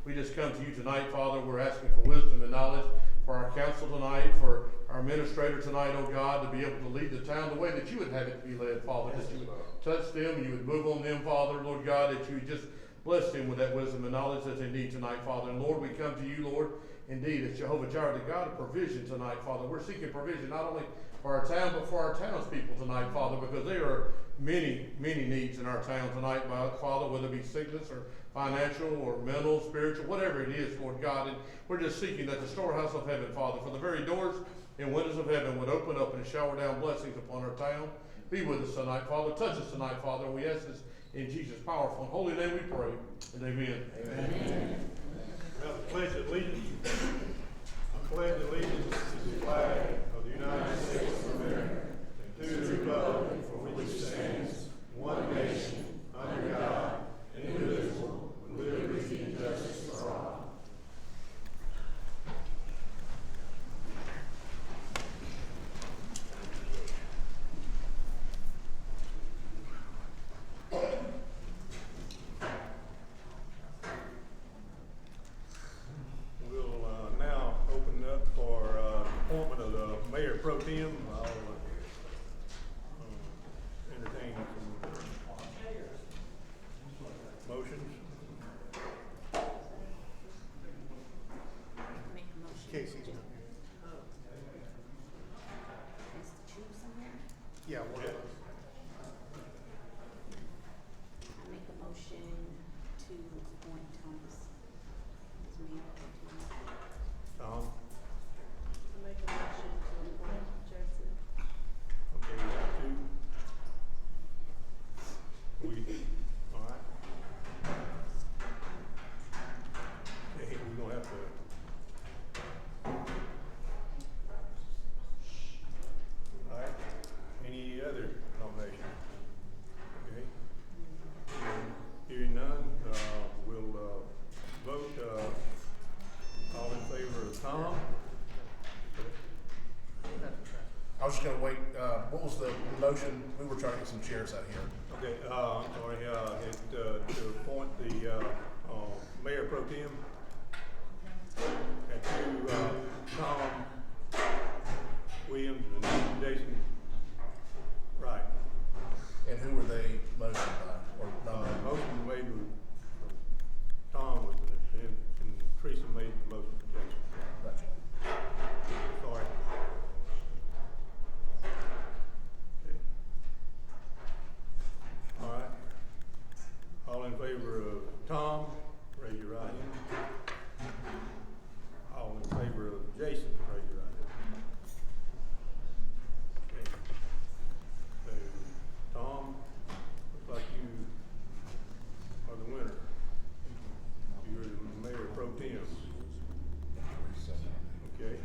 we just come to you tonight, Father. We're asking for wisdom and knowledge for our council tonight, for our administrator tonight, oh God, to be able to lead the town the way that you would have it to be led, Father. That you would touch them and you would move on them, Father, Lord God, that you would just bless them with that wisdom and knowledge that they need tonight, Father. And Lord, we come to you, Lord, indeed, as Jehovah Jireh, the God of provision tonight, Father. We're seeking provision not only for our town, but for our townspeople tonight, Father, because there are many, many needs in our town tonight, Father, whether it be sickness or financial or mental, spiritual, whatever it is, Lord God. And we're just seeking that the storehouse of heaven, Father, for the very doors and windows of heaven would open up and shower down blessings upon our town. Be with us tonight, Father. Touch us tonight, Father. We ask this in Jesus' powerful and holy name we pray. And amen. Amen. Well, the pledge of allegiance. I pledge allegiance to the flag of the United States of America and to the republic for which it stands, one nation, under God, indivisible, with liberty and justice for all. We'll now open up for appointment of the mayor pro tem. I'll entertain some motions. Make a motion. Casey's to- not Is the choose somewhere? Yeah, one of those. I make a motion to appoint Thomas as mayor pro tem. Tom? I make a motion to appoint Jason. Okay, we got two. All right. Okay, we're gonna have to. All right, any other nomination? Okay. Hearing none, we'll, vote, all in favor of Tom? I was just gonna wait, what was the motion? We were trying to get some chairs out here. Okay, I'm sorry, to appoint the, mayor pro tem. And to, Tom Williams and Jason Wright. And who were they motioned by, or nominated? Motion made with, Tom was it, and Teresa made the motion for Jason. Gotcha. Sorry. Okay. All right. All in favor of Tom, raise your right hand. All in favor of Jason, raise your right hand. Okay. So, Tom, looks like you are the winner. You're the mayor pro tem. Okay.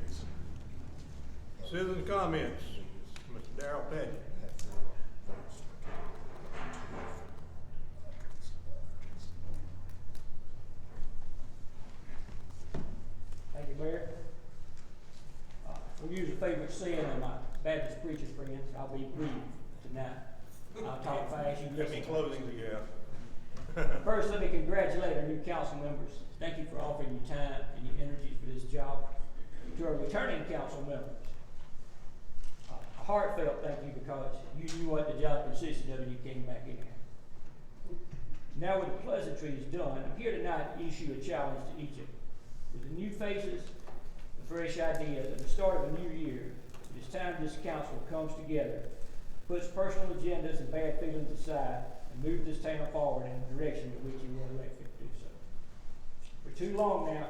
Citizen comments, Mr. Darrell Petty. Thank you, Mayor. We'll use a favorite saying of my Baptist preacher friends. I'll be brief tonight. I'll talk fast, you How many listen. closings do you have? First, let me congratulate our new council members. Thank you for offering your time and your energy for this job. To our returning council members, a heartfelt thank you because you knew what the job consisted of and you came back in. Now with the pleasantries done, I'm here tonight to issue a challenge to each of you. With the new faces, the fresh ideas, and the start of a new year, it is time this council comes together, puts personal agendas and bad feelings aside, and moves this town forward in the direction in which you were elected to do so. For too long now,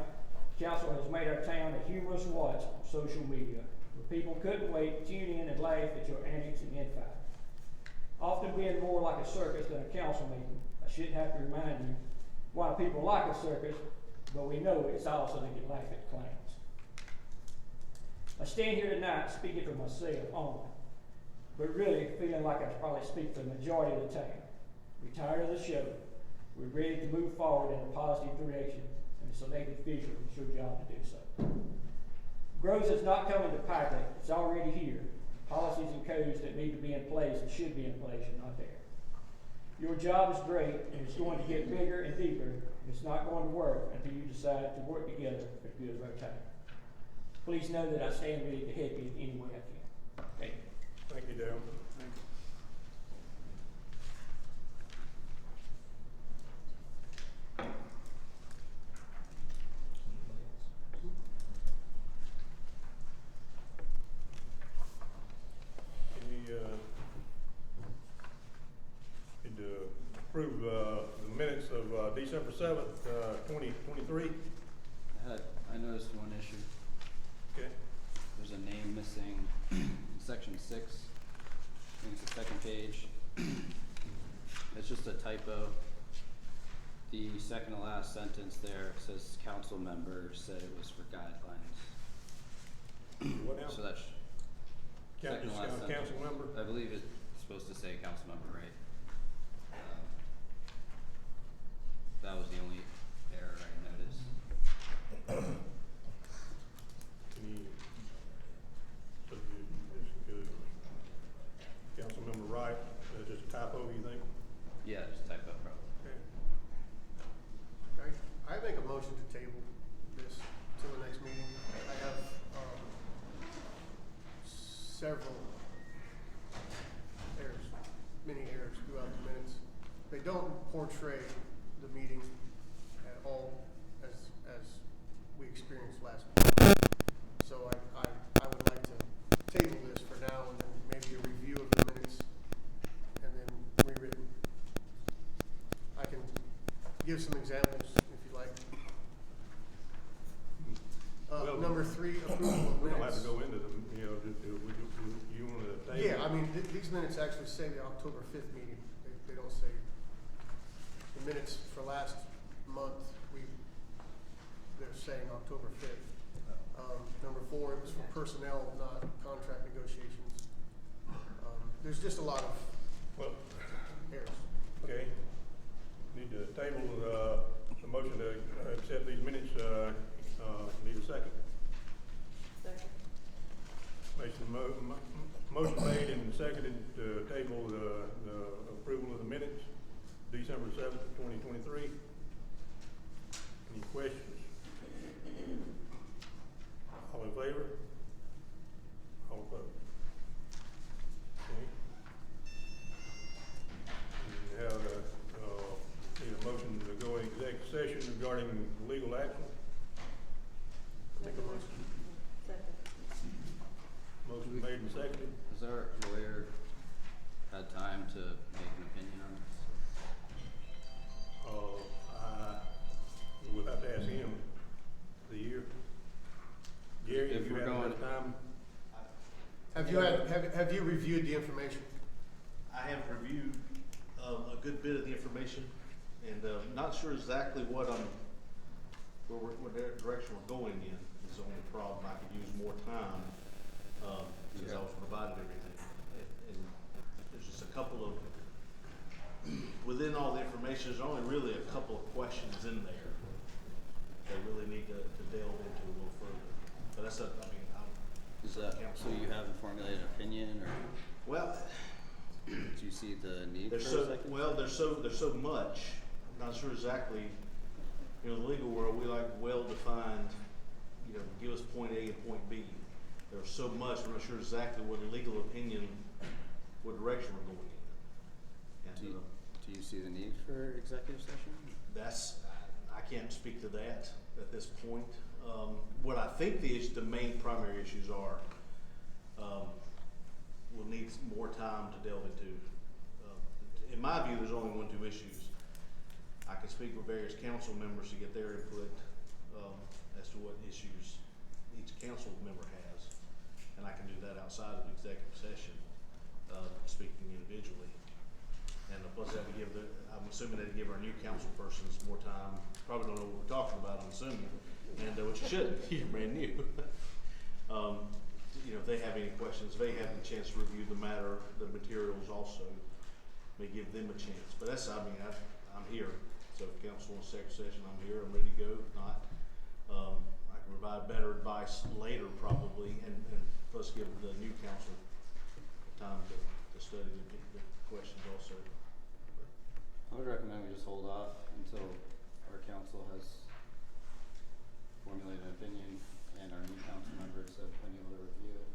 council has made our town a humorous watch on social media, where people couldn't wait to tune in and laugh at your antics and infighting. Often being more like a circus than a council meeting, I shouldn't have to remind you why people like a circus, but we know it's also to get laugh at clowns. I stand here tonight speaking for myself only, but really feeling like I probably speak for the majority of the town. We're tired of the show. We're ready to move forward in a positive direction, and the selected official is your job to do so. Growth is not coming to Pike, it's already here. Policies and codes that need to be in place and should be in place are not there. Your job is great, and it's going to get bigger and deeper, and It's not going to work until you decide to work together for the good of our town. Please know that I stand ready to help you in any way I can. Thank you. Thank you, Dale. Any, need to approve, the minutes of, December 7th, 2023. I noticed one issue. Okay. There's a name missing in section 6. I think it's the second page. It's just a typo. The second to last sentence there says council member said it was for guidelines. What now? So that's second to last sentence. Council member? I believe it's supposed to say council member, right? That was the only error I noticed. Any, so it's good. Councilmember Wright, just a typo, you think? Yeah, just typo probably. Okay. I make a motion to table this till the next meeting. I have, several errors, many errors throughout the minutes. They don't portray the meeting at all as we experienced last week. So I would like to table this for now, and then maybe a review of the minutes, and then rewritten. I can give some examples if you like. Well, Number 3, approval of We minutes. don't have to go into them, you know, you wanna table? Yeah, I mean, these minutes actually say the October 5th meeting. They don't say, the minutes for last month, they're saying October 5th. Number 4, it was for personnel, not contract negotiations. There's just a lot of Well, errors. okay. Need to table, the motion to accept these minutes, need a second. Second. Motion made and seconded to table the approval of the minutes, December 7th, 2023. Any questions? All in favor? All opposed? Okay. We have need a motion to go in executive session regarding legal action. Make a motion. Second. Motion made and seconded. Has our lawyer had time to make an opinion on this? We'll have to ask him the year. Gary, If if you we're have enough going- time, Have you reviewed the information? I have reviewed a good bit of the information, and not sure exactly what direction we're going in is the only problem. I could use more time, since I was provided everything. And there's just a couple of, within all the information, there's only really a couple of questions in there that really need to delve into a little further. But that's Is that, so you have a formulated opinion, or well, do you see the need for a there's so, second? well, there's so much, I'm not sure exactly, you know, in the legal world, we like well-defined, you know, give us point A and point B. There's so much, we're not sure exactly what legal opinion, what direction we're going in. And, Do you see the need for executive session? that's, I can't speak to that at this point. What I think the main primary issues are, we'll need more time to delve into. In my view, there's only 1-2 issues. I can speak with various council members to get their input, as to what issues each council member has. And I can do that outside of executive session, speaking individually. And plus that would give I'm assuming that'd give our new council persons more time, probably don't know what we're talking about, I'm assuming, and which you shouldn't, you're brand new. You know, if they have any questions, they have the chance to review the matter, the materials also, may give them a chance, but that's, I'm here, so if council wants executive session, I'm here, I'm ready to go. If not, I can provide better advice later probably, and plus give the new council time to study the questions also. I would recommend we just hold off until our council has formulated an opinion and our new council members have been able to review it.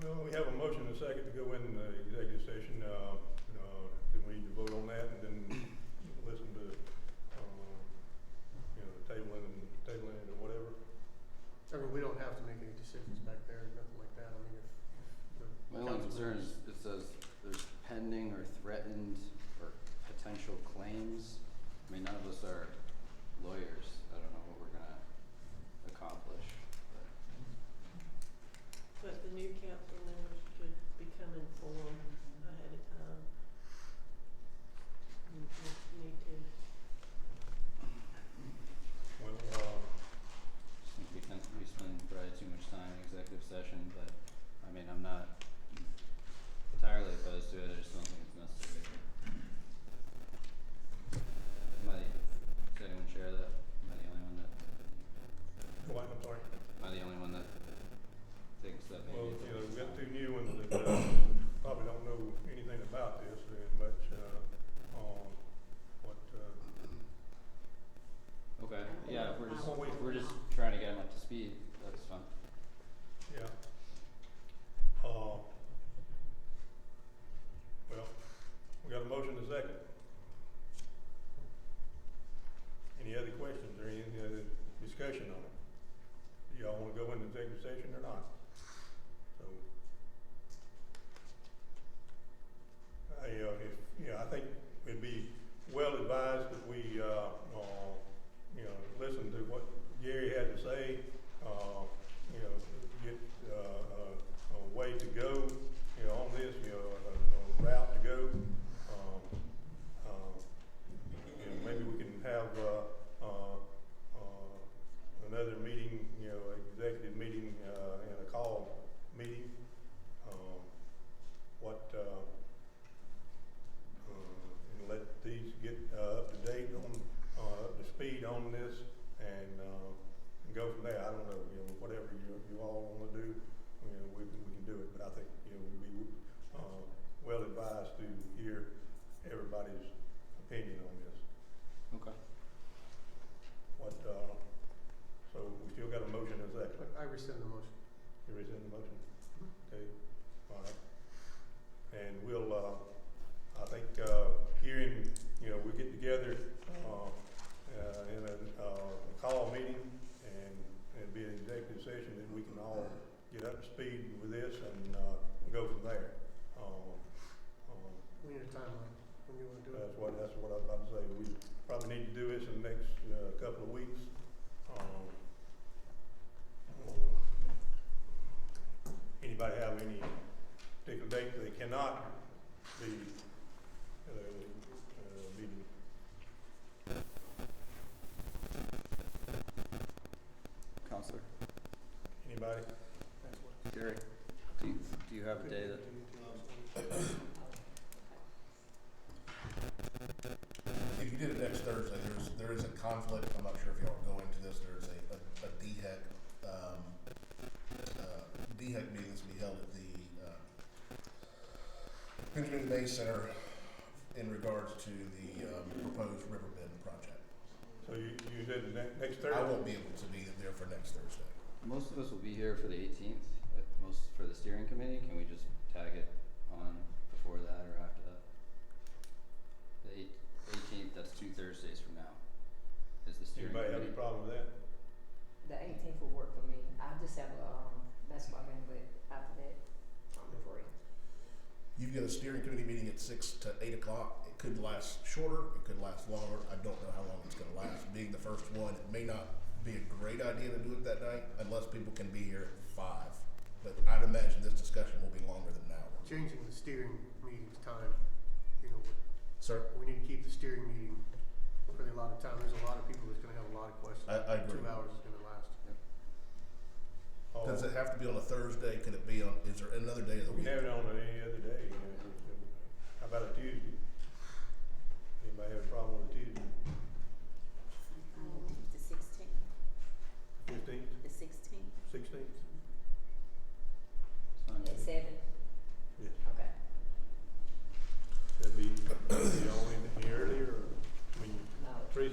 Well, we have a motion and a second to go in the executive session. Do we need to vote on that and then listen to, tabling it or whatever? I mean, we don't have to make any decisions back there, nothing like that. I mean, if the My only council concern members- is it says there's pending or threatened or potential claims. I mean, none of us are lawyers. I don't know what we're gonna accomplish, but. But the new council members should become informed ahead of time. You need to. Well, I think we spend probably too much time in executive session, but, I mean, I'm not entirely opposed to it, I just don't think it's necessary. Does anyone share that? Am I the only one that, what, I'm sorry. am I the only one that thinks that maybe? Well, it's we've got something? two new ones that, probably don't know anything about this very much, Okay, yeah, if Well, we're just trying to get them up to speed, that's fine. yeah. Well, we got a motion and a second. Any other questions or any other discussion on it? Do y'all wanna go into executive session or not? So, I think it'd be well advised that we, listen to what Gary had to say, get, a way to go, on this, a route to go. Maybe we can have, another meeting, executive meeting, and a call meeting. And let these get, up to date on, up to speed on this and go from there. I don't know, whatever you all wanna do, we can do it, but I think, we'd be, well advised to hear everybody's opinion on this. Okay. So we still got a motion and a second. I rescind the motion. You rescind the motion? Okay, all right. And we'll, I think, hearing, we get together, in a call meeting and it'd be an executive session that we can all get up to speed with this and, go from there. We need a timeline when you wanna do it. That's what I was about to say. We probably need to do this in the next, couple of weeks. Anybody have any particular date they cannot be, meeting? Counselor, Anybody? That's what. Gary, do you have a day that, If you did it next Thursday, there is a conflict, I'm not sure if y'all are going to this, there's a DHEC, DHEC meeting that's gonna be held at the, Benjamin Day Center in regards to the, proposed Riverbend project. So you said next Thursday? I won't be able to be there for next Thursday. most of us will be here for the 18th, most for the steering committee, can we just tag it on before that or after that? The 18th, that's 2 Thursdays from now, is the steering Anybody have committee. any problem with that? The 18th will work for me. I just have a basketball game, but after that, I'm free. You've got a steering committee meeting at 6 to 8 o'clock. It could last shorter, it could last longer. I don't know how long it's gonna last. Being the first one, it may not be a great idea to do it that night unless people can be here at 5. But I'd imagine this discussion will be longer than an hour. Changing the steering meeting's time, Sir? we need to keep the steering meeting for the allotted time. There's a lot of people that's gonna have a lot of questions. I agree. 2 hours is gonna last. Does it have to be on a Thursday? Could it be on, is there another day of the We week? can have it on any other day. How about a Tuesday? Anybody have a problem with a Tuesday? The 16th, 15th, the 16th. 16th? It's fine. At 7? Yes. Okay. That'd be, only any earlier or, I mean, No. 3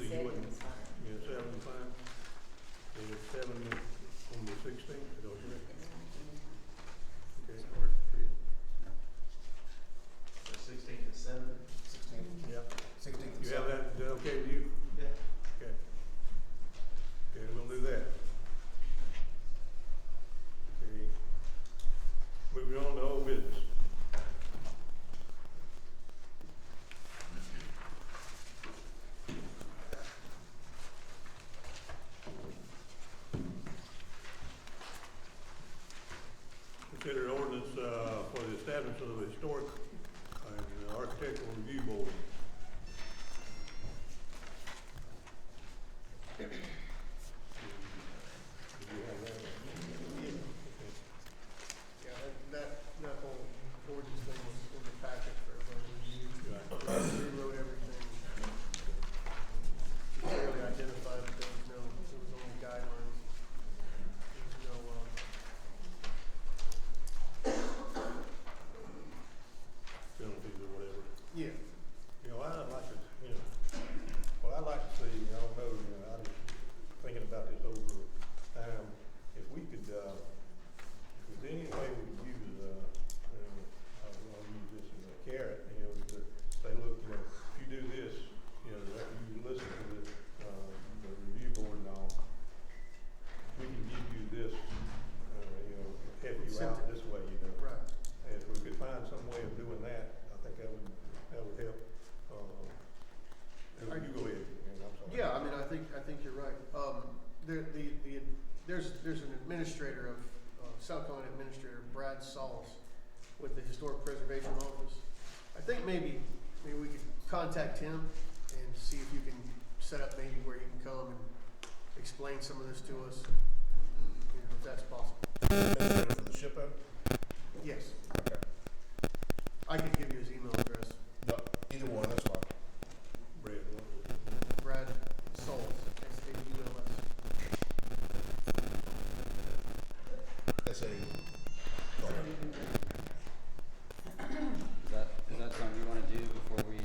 you have that? Yeah, that whole ordinance thing was in the packet for everybody to review. Rewrote everything. Clearly identified that there was only guidelines. There was no, Penalties or whatever. yeah, You know, I'd like to, what I'd like to see, I don't know, I was thinking about this over time, if we could, if there's any way we could use, I'll use this as a carrot, to say, look, if you do this, that you listen to the review board and all, we can give you this, help you out this way, right. And if we could find some way of doing that, I think that would help. You go ahead, I'm sorry. Yeah, I mean, I think you're right. There's an administrator of, South Carolina Administrator Brad Sauls with the Historic Preservation Office. I think maybe we could contact him and see if you can set up maybe where he can come and explain some of this to us, if that's possible. Administrator for the SHPO? Yes, Okay. I could give you his email address. No, either one, that's fine. Brad, Brad Sauls, S-A-U-L-S. S-A. Is that something you wanna do before we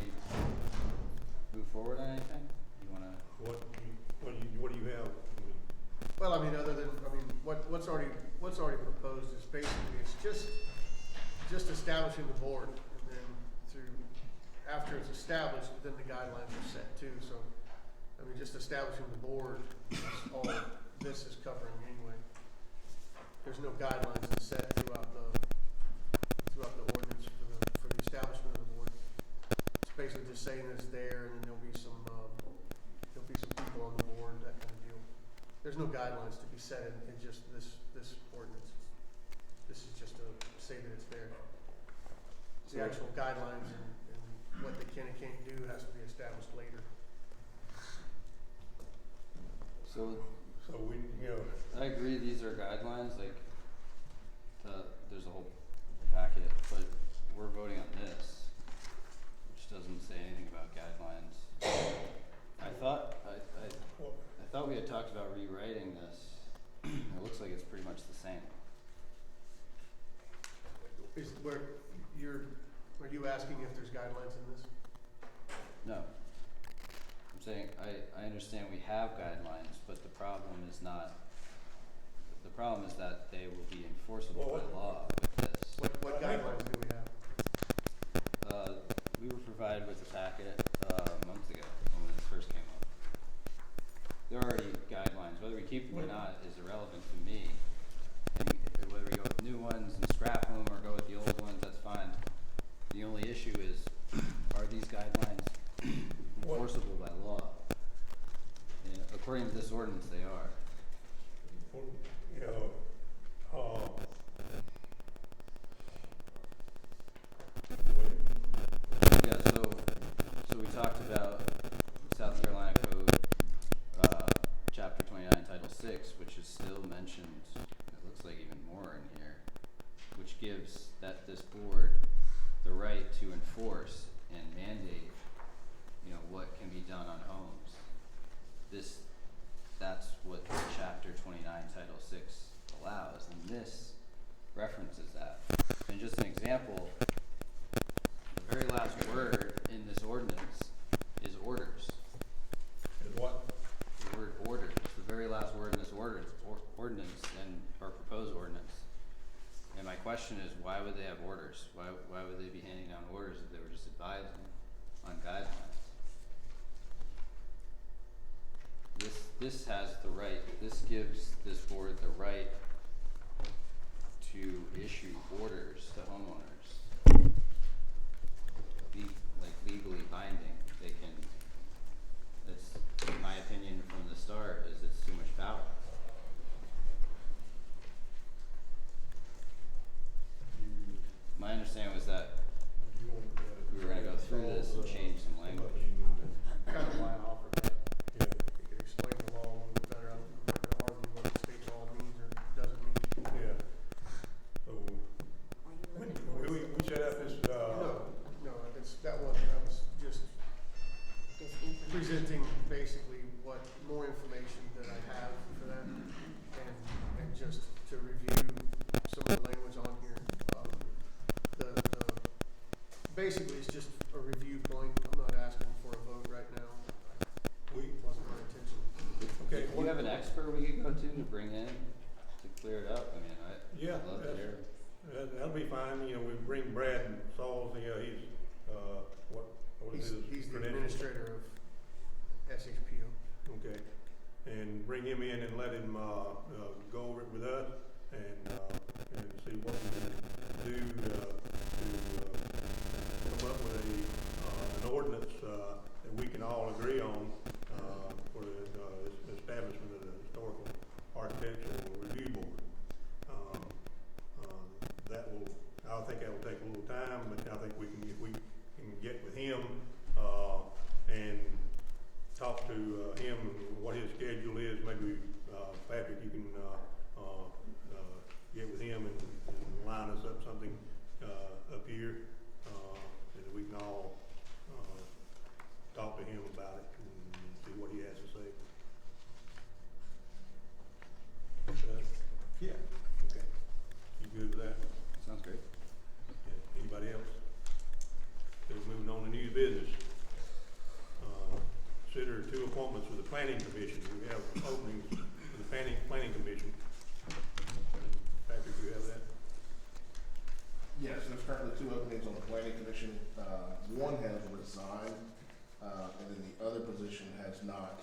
move forward on anything? You wanna, what do you have? Well, what's already proposed is basically, it's just establishing the board, and then after it's established, then the guidelines are set too, so, just establishing the board, that's all this is covering anyway. There's no guidelines that's set throughout the ordinance for the establishment of the board. It's basically just saying it's there, and then there'll be some people on the board, that kind of deal. There's no guidelines to be set in just this ordinance. This is just to say that it's there. The actual guidelines and what they can and can't do has to be established later. so So we, I agree, these are guidelines, there's a whole packet, but we're voting on this, which doesn't say anything about guidelines. I thought we had talked about rewriting this. It looks like it's pretty much the same. Are you asking if there's guidelines in this? No. I'm saying, I understand we have guidelines, but the problem is that they will be enforceable by law with this. What guidelines do we have? We were provided with a packet, months ago when this first came up. There are already guidelines, whether we keep them or not is irrelevant to me. And whether we go with new ones and scrap them or go with the old ones, that's fine. The only issue is, are these guidelines enforceable by law? And according to this ordinance, they are. Yeah, so we talked about South Carolina Code, Chapter 29, Title 6, which is still mentioned, it looks like even more in here, which gives this board the right to enforce and mandate, what can be done on homes. That's what Chapter 29, Title 6 allows, and this references that. And just an example, the very last word in this ordinance is orders. is what? The word order, it's the very last word in this ordinance and our proposed ordinance. And my question is, why would they have orders? Why would they be handing down orders if they were just advising on guidelines? This has the right, this gives this board the right to issue orders to homeowners. Legally binding, they can, that's my opinion from the start, is it's too much power. My understanding was that we were gonna go through this and change some language. Kind of why I offered that. Yeah. You could explain the law expert we could go to bring in to clear it up? I mean, Yeah, I'd love to hear. that'll be fine, you know, we bring Brad Sauls, you know, he's, what is his He's the credentials? administrator of SHPO. Okay, and bring him in and let him, go over it with us and see what we can do, to come up with an ordinance, that we can all agree on, for the establishment of the Historical Architectural Review Board. I think that will take a little time, but I think if we can get with him, and talk to, him and what his schedule is, maybe, Patrick, you can, get with him and line us up something, up here, and we can all, talk to him about it and see what he has to say. Yeah, okay. You good with that? Sounds great. Yeah, anybody else? Okay, moving on to new business. Consider 2 appointments for the planning commission. We have openings for the planning commission. Patrick, you have that? Yes, there's currently 2 openings on the planning commission. One has resigned, and then the other position has not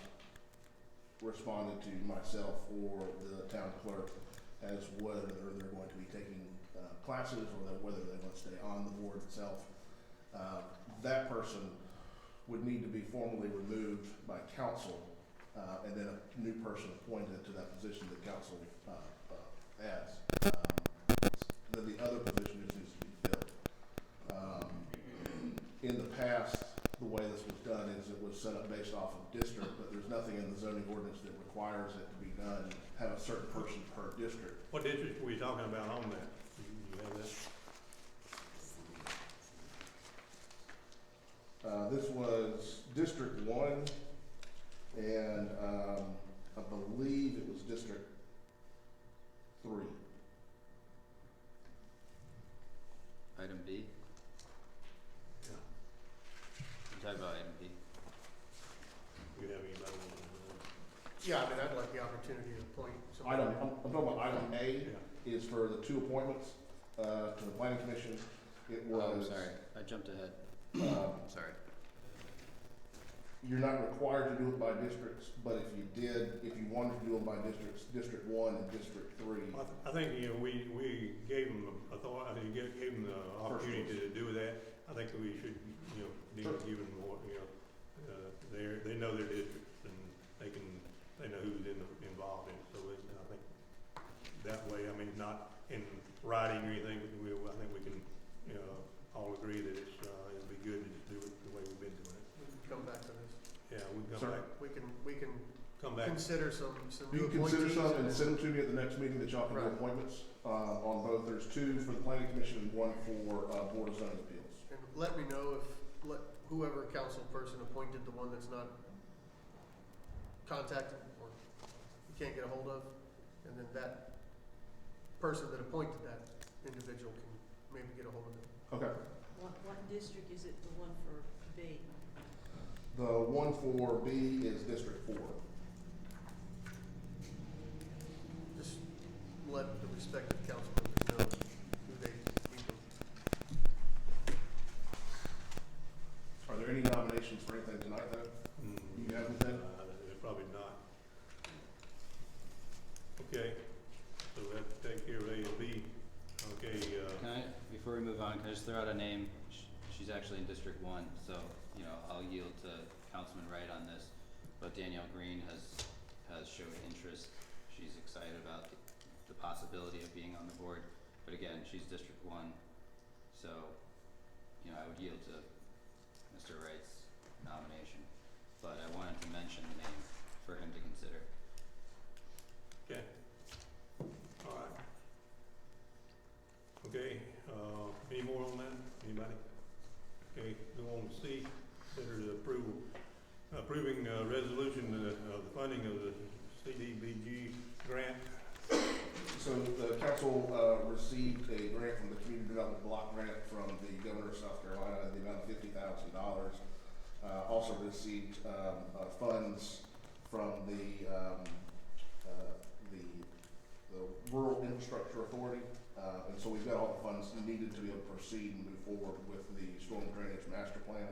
responded to myself or the town clerk as whether they're going to be taking classes or whether they want to stay on the board itself. That person would need to be formally removed by council, and then a new person appointed to that position that council adds. Then the other position just needs to be filled. In the past, the way this was done is it was set up based off of district, but there's nothing in the zoning ordinance that requires it to be done, have a certain person per district. What district were you talking about on that? You have that? This was District 1, and I believe it was District 3. Item B. Yeah. We're talking about item B. You have anybody? Yeah, I mean, I'd like the opportunity to appoint somebody. I'm talking about item A Yeah. is for the 2 appointments to the planning commission. It Oh, I'm was. sorry, I jumped ahead. Sorry. You're not required to do it by districts, but if you wanted to do it by districts, District 1 and District 3. I think, you know, we gave them authority, gave them the opportunity to do that. I think we should, you know, need to give them more, you know, they know their districts and they know who's involved in it. So I think that way, I mean, not in writing or anything, but I think we can, you know, all agree that it'll be good to just do it the way we've been doing it. We can come back to this. Yeah, we can Sir. come back, We can come back. consider some new You can consider appointees. some and send them to me at the next meeting that y'all can do Right. appointments, on both. There's 2 for the planning commission and 1 for, Board of Zoning Appeals. And let me know whoever council person appointed, the one that's not contacted or you can't get a hold of, and then that person that appointed that individual can maybe get a hold of them. Okay. What district is it, the one for B? The one for B is District 4. Just let the respective council members know who they need to. Are there any nominations for anything tonight, though? You have anything? Probably not. Okay, so that take care of A and B. Okay, Can I, before we move on, can I just throw out a name? She's actually in District 1, so, you know, I'll yield to Councilman Wright on this. But Danielle Green has showed interest. She's excited about the possibility of being on the board. But again, she's District 1, so, you know, I would yield to Mr. Wright's nomination. But I wanted to mention the name for him to consider. okay, all right. Okay, any more on that? Anybody? Okay, go on to C, consider the approving resolution of the funding of the CDBG grant. So the council received a grant from the Community Development Block Grant from the Governor of South Carolina in the amount of $50,000. Also received funds from the the Rural Infrastructure Authority. And so we've got all the funds needed to be able to proceed and move forward with the storm drainage master plan.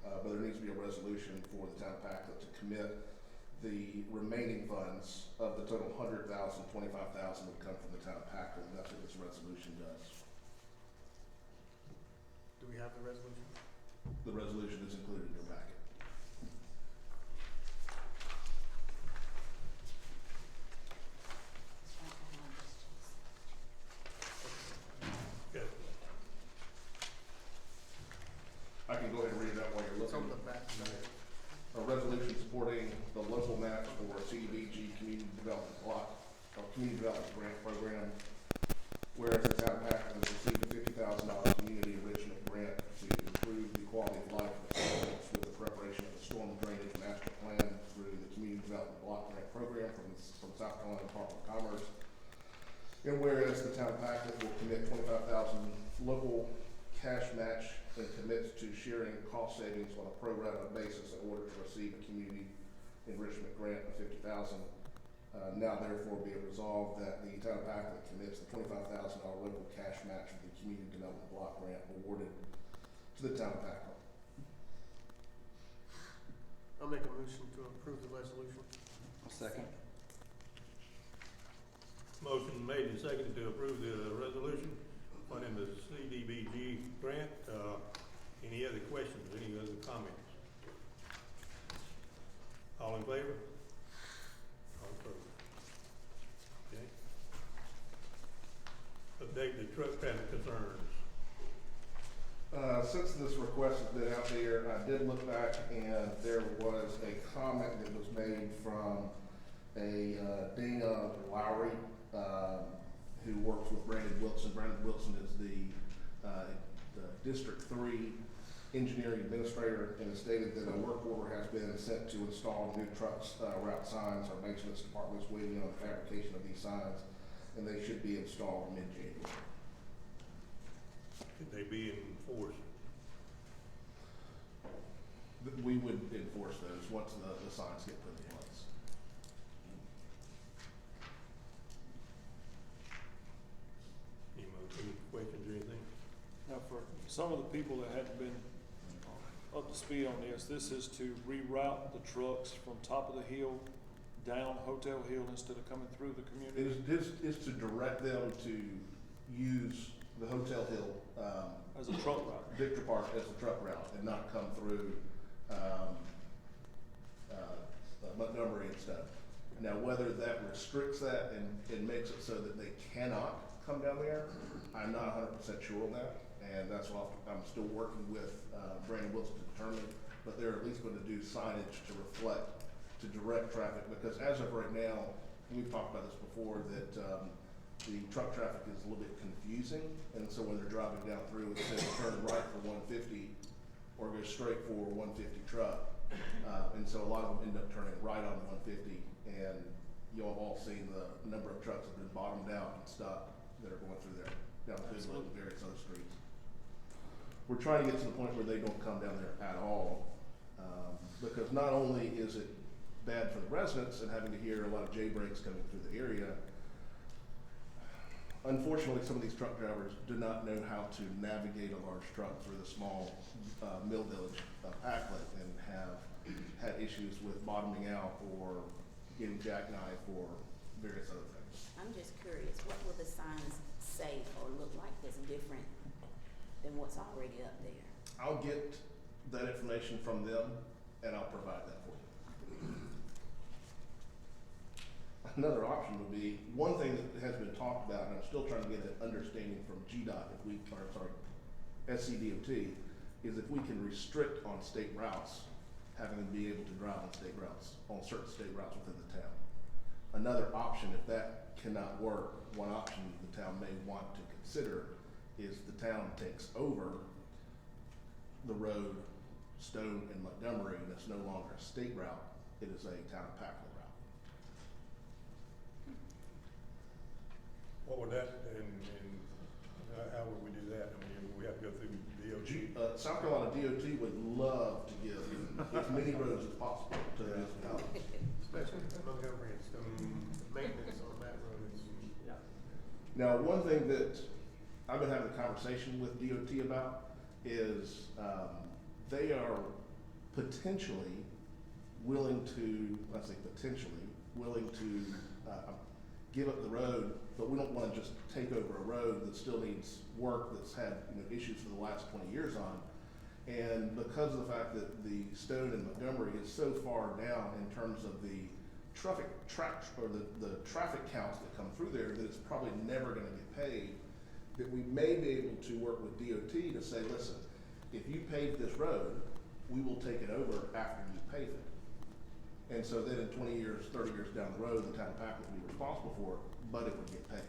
But there needs to be a resolution for the town of Packlet to commit the remaining funds of the total 100,000, 25,000 would come from the town of Packlet, and that's what this resolution does. Do we have the resolution? The resolution is included in your packet. Okay. I can go ahead and read it out while you're It's on looking. the back side. A resolution supporting the local match for CDBG Community Development Block, or Community Development Grant Program. Whereas the town of Packlet has received a $50,000 community enrichment grant to improve the quality of life of its residents with the preparation of the storm drainage master plan through the Community Development Block Grant Program from South Carolina Department of Commerce. And whereas the town of Packlet will commit $25,000 local cash match and commits to sharing cost savings on a pro rata basis in order to receive a community enrichment grant of $50,000. Now therefore be it resolved that the town of Packlet commits the $25,000 local cash match for the community development block grant awarded to the town of Packlet. I'll make a motion to approve the resolution. I'll second. Motion made and seconded to approve the resolution funding the CDBG grant. Any other questions, any other comments? All in favor? All opposed? Okay. Update the truck traffic concerns. Since this request has been out there, I did look back and there was a comment that was made from a Dana Lowry, who works with Brandon Wilson. Brandon Wilson is the District 3 engineering administrator, and has stated that a work order has been sent to install new trucks, route signs. Our maintenance department is waiting on the fabrication of these signs, and they should be installed mid-January. Should they be enforced? We would enforce those once the signs get put in place. Any questions or anything? Now, for some of the people that hadn't been up to speed on this, this is to reroute the trucks from top of the hill down Hotel Hill instead of coming through the community. It is to direct them to use the Hotel Hill, As a truck route. Victor Park as a truck route and not come through, Montgomery and stuff. Now, whether that restricts that and makes it so that they cannot come down there, I'm not 100% sure on that. And that's what I'm still working with, Brandon Wilson to determine, but they're at least going to do signage to reflect, to direct traffic, because as of right now, we've talked about this before, that, the truck traffic is a little bit confusing, and so when they're driving down through, it says turn right for 150, or go straight for 150 truck, and so a lot of them end up turning right on 150, and you all have all seen the number of trucks that have been bottomed out and stuck that are going through there, down Hood Road and various other streets. We're trying to get to the point where they don't come down there at all, because not only is it bad for the residents and having to hear a lot of J breaks coming through the area, unfortunately, some of these truck drivers do not know how to navigate a large truck through the small mill village of Packlet, and have had issues with bottoming out or getting jackknife or various other things. I'm just curious, what will the signs say or look like that's different than what's already up there? I'll get that information from them and I'll provide that for you. Another option would be, one thing that has been talked about, and I'm still trying to get an understanding from GDOT, SCDOT, is if we can restrict on state routes, having them be able to drive on state routes, on certain state routes within the town. Another option, if that cannot work, one option the town may want to consider is the town takes over the road, Stone and Montgomery, and it's no longer a state route, it is a town of Packlet route. What would that, and how would we do that? I mean, we have to go through DOT. South Carolina DOT would love to give as many roads as possible to the municipalities. Especially Montgomery and Stone, maintenance on that road is Now, one thing that I've been having a conversation with DOT about is, they are potentially willing to, I say potentially, willing to, give up the road, but we don't wanna just take over a road that still needs work, that's had, issues for the last 20 years on. And because of the fact that the Stone and Montgomery is so far down in terms of the traffic counts that come through there, that it's probably never gonna get paid, that we may be able to work with DOT to say, listen, if you pave this road, we will take it over after you pave it. And so then in 20 years, 30 years down the road, the town of Packard would be responsible for it, but it would get paid.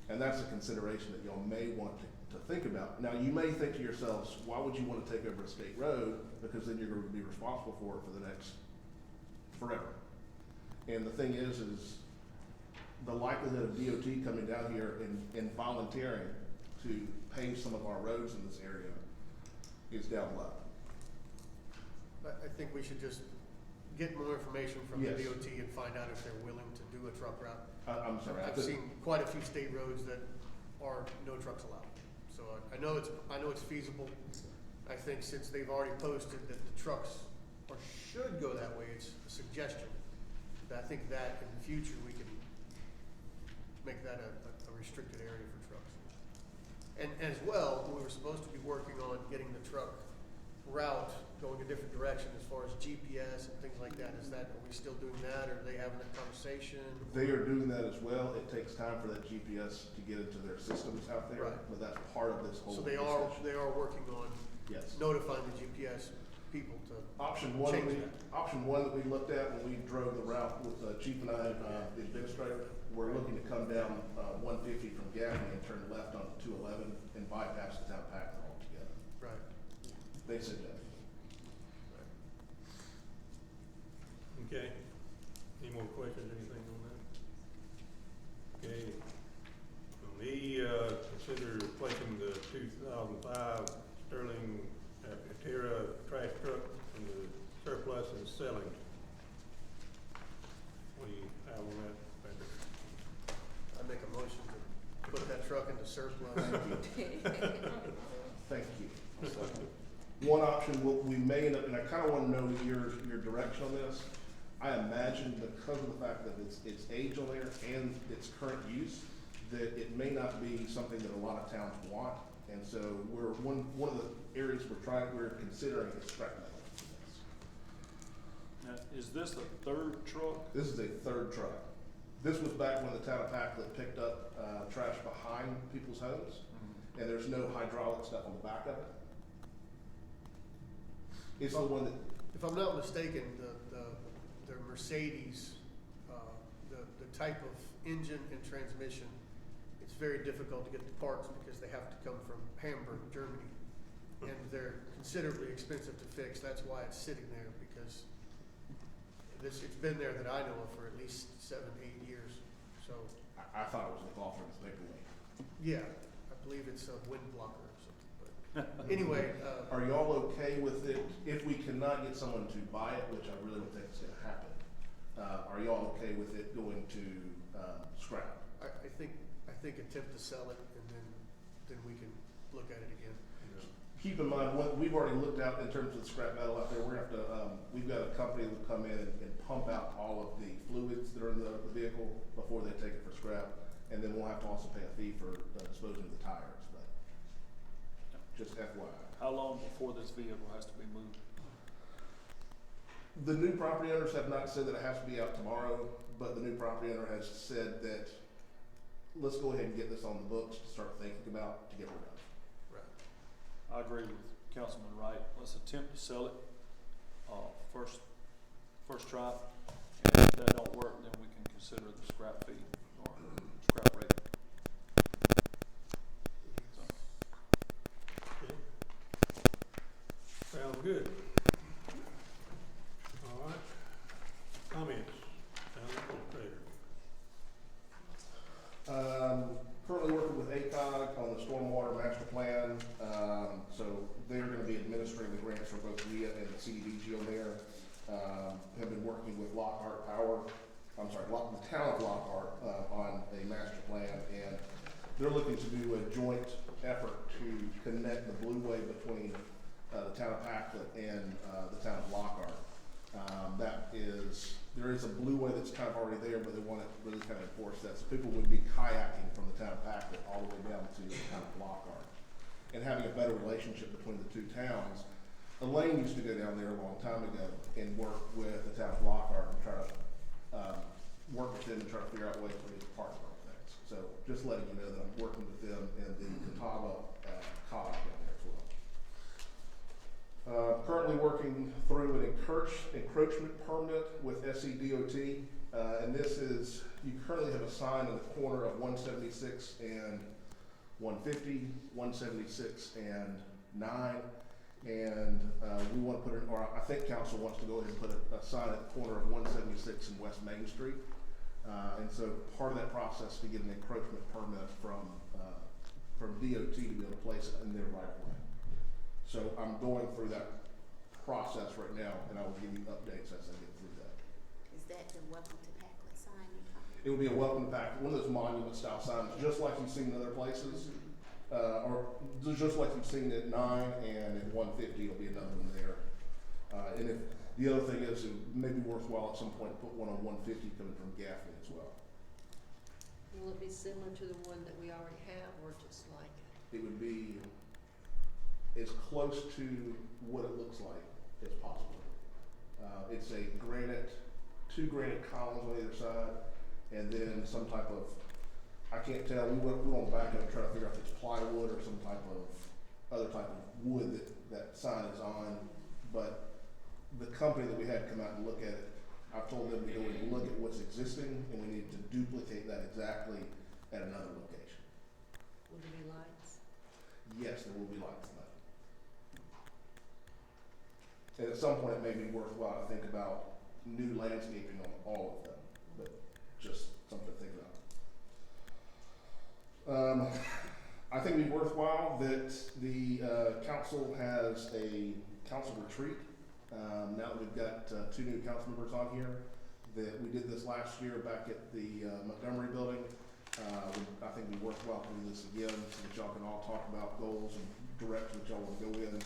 And that's a consideration that y'all may want to think about. Now, you may think to yourselves, why would you want to take over a state road? Because then you're going to be responsible for it for the next forever. And the thing is the likelihood of DOT coming down here and volunteering to pave some of our roads in this area is down low. I think we should just get more information from the Yes. DOT and find out if they're willing to do a truck route. I'm sorry. I've seen quite a few state roads that are no trucks allowed. So I know it's feasible. I think since they've already posted that the trucks or should go that way, it's a suggestion. I think that in the future we can make that a restricted area for trucks. And as well, we were supposed to be working on getting the truck route going a different direction as far as GPS and things like that. Are we still doing that, or are they having that conversation? They are doing that as well. It takes time for that GPS to get into their systems out there, Right. but that's part of this whole So discussion. they are working on Yes. notifying the GPS people to Option one that change we, that. option one that we looked at when we drove the route with Chief and I, the administrator, we're looking to come down 150 from Gaffney and turn left on 211 and bypass the town of Packard altogether. Right. They said that. Okay, any more questions, anything on that? Okay, on E, consider replacing the 2005 Sterling Terra trash truck from the surplus and selling. What do you have on that, Patrick? I make a motion to put that truck into surplus. Thank you. One option, we may end up, and I kind of want to know your direction on this. I imagine because of the fact that it's age on there and its current use, that it may not be something that a lot of towns want. And so one of the areas we're considering is scrap metal. Now, is this the third truck? This is a third truck. This was back when the town of Packard picked up trash behind people's homes, and there's no hydraulic stuff on the back of it. It's the one that, If I'm not mistaken, the Mercedes, the type of engine and transmission, it's very difficult to get the parts because they have to come from Hamburg, Germany. And they're considerably expensive to fix. That's why it's sitting there, because it's been there that I know of for at least 7, 8 years. So, I thought it was a Gulfstream paperweight. yeah, I believe it's a wind blocker or something. But anyway, Are y'all okay with it, if we cannot get someone to buy it, which I really don't think is gonna happen, are y'all okay with it going to, scrap? I think attempt to sell it, and then we can look at it again. Keep in mind, we've already looked out in terms of the scrap metal out there, we're gonna have to, we've got a company that will come in and pump out all of the fluids that are in the vehicle before they take it for scrap, and then we'll have to also pay a fee for disposing of the tires, but just FYI. How long before this vehicle has to be moved? The new property owners have not said that it has to be out tomorrow, but the new property owner has said that let's go ahead and get this on the books to start thinking about to get rid of. Right. I agree with Councilman Wright. Let's attempt to sell it, first try. And if that don't work, then we can consider the scrap fee or scrap rate. So, Okay. Sounds good. All right, comments, town administrator. Currently working with ACOG on the stormwater master plan, so they're gonna be administering the grants for both WIA and the CDBG on there. Have been working with Lockhart Power the town of Lockhart, on a master plan, and they're looking to do a joint effort to connect the Blueway between, the town of Packlet and, the town of Lockhart. There is a Blueway that's kind of already there, but they want to really kind of enforce that, so people would be kayaking from the town of Packlet all the way down to the town of Lockhart, and having a better relationship between the two towns. Elaine used to go down there a long time ago and work with the town of Lockhart and try to, work with them and try to figure out ways for me to partner on things. So just letting you know that I'm working with them and the Catawba, COG down there as well. Currently working through an encroachment permit with SCDOT, and this is, you currently have a sign in the corner of 176 and 150, 176 and 9, and we want to put it, or I think council wants to go ahead and put a sign at the corner of 176 and West Main Street. And so part of that process to get an encroachment permit from DOT to be able to place it in their right of way. So I'm going through that process right now, and I will give you updates as I get through that. Is that the welcome to Packlet sign you're talking about? It will be a welcome to Packlet, one of those monument style signs, just like you've seen in other places. Or just like you've seen at 9 and at 150, it'll be another one there. And if the other thing is, it may be worthwhile at some point to put one on 150 coming from Gaffney as well. Will it be similar to the one that we already have, or just like it? It would be as close to what it looks like as possible. It's a two granite columns on either side, and then some type of, I can't tell, we went on the back of it trying to figure out if it's plywood or some type of other type of wood that sign is on, but the company that we had come out and look at it, I've told them to go and look at what's existing, and we need to duplicate that exactly at another location. Will there be lights? Yes, there will be lights in that. And at some point, it may be worthwhile to think about new landscaping on all of them, but just something to think about. I think it'd be worthwhile that the council has a council retreat. Now that we've got 2 new council members on here, that we did this last year back at the Montgomery building. I think it'd be worthwhile to do this again so that y'all can all talk about goals and directions y'all want to go in.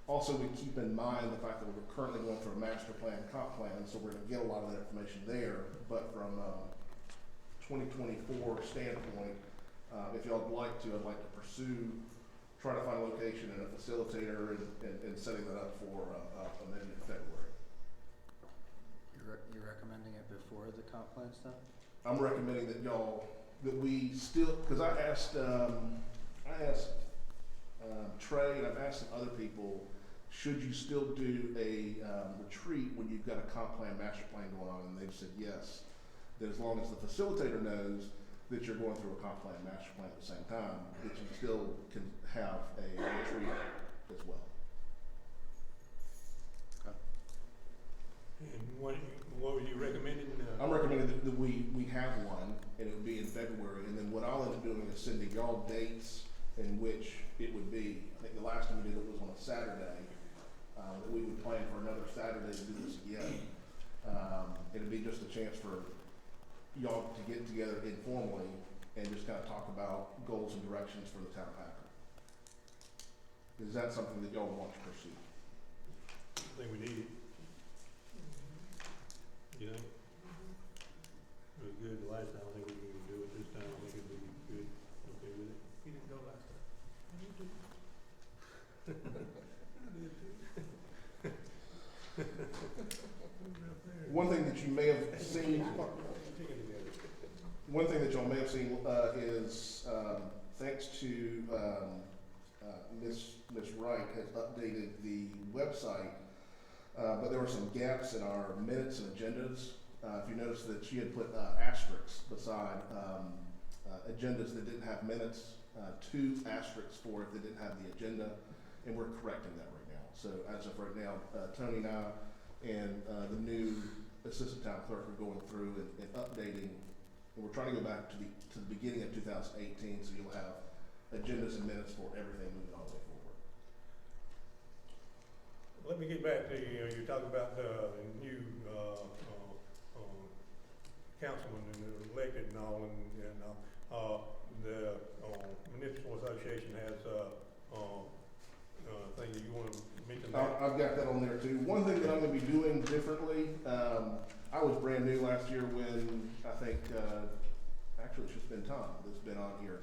Also, we keep in mind the fact that we're currently going through a master plan, comp plan, so we're going to get a lot of that information there. But from 2024 standpoint, if y'all would like to, I'd like to pursue, try to find a location and a facilitator and setting that up for maybe in February. You're recommending it before the comp plan stuff? I'm recommending that that we still, because I asked Trey and I've asked some other people, should you still do a retreat when you've got a comp plan, master plan going on? And they've said yes, that as long as the facilitator knows that you're going through a comp plan, master plan at the same time, that you still can have a retreat as well. And what were you recommending? I'm recommending that we have one, and it would be in February, and then what I'll end up doing is sending y'all dates in which it would be. I think the last time we did it was on a Saturday, that we would plan for another Saturday to do this again. It'd be just a chance for y'all to get together informally and just kind of talk about goals and directions for the town of Packard. Is that something that y'all want to pursue? I think we need it. You think? It was good the last time, I think we can do it this time, I think it'd be good, okay with it? He didn't go last time. One thing that you may have seen, one thing that y'all may have seen is thanks to Ms. Wright has updated the website, but there were some gaps in our minutes and agendas. If you notice that she had put asterisks beside agendas that didn't have minutes, 2 asterisks for it that didn't have the agenda, and we're correcting that right now. So as of right now, Tony and I and the new assistant town clerk are going through and updating, and we're trying to go back to the beginning of 2018, so you'll have agendas and minutes for everything moving all the way forward. Let me get back to, you talk about the new, councilmen and they're elected and all, and the municipal association has, thing that you wanna mention that? I've got that on there too. One thing that I'm gonna be doing differently, I was brand new last year when, I think, actually it's just been Tom that's been on here.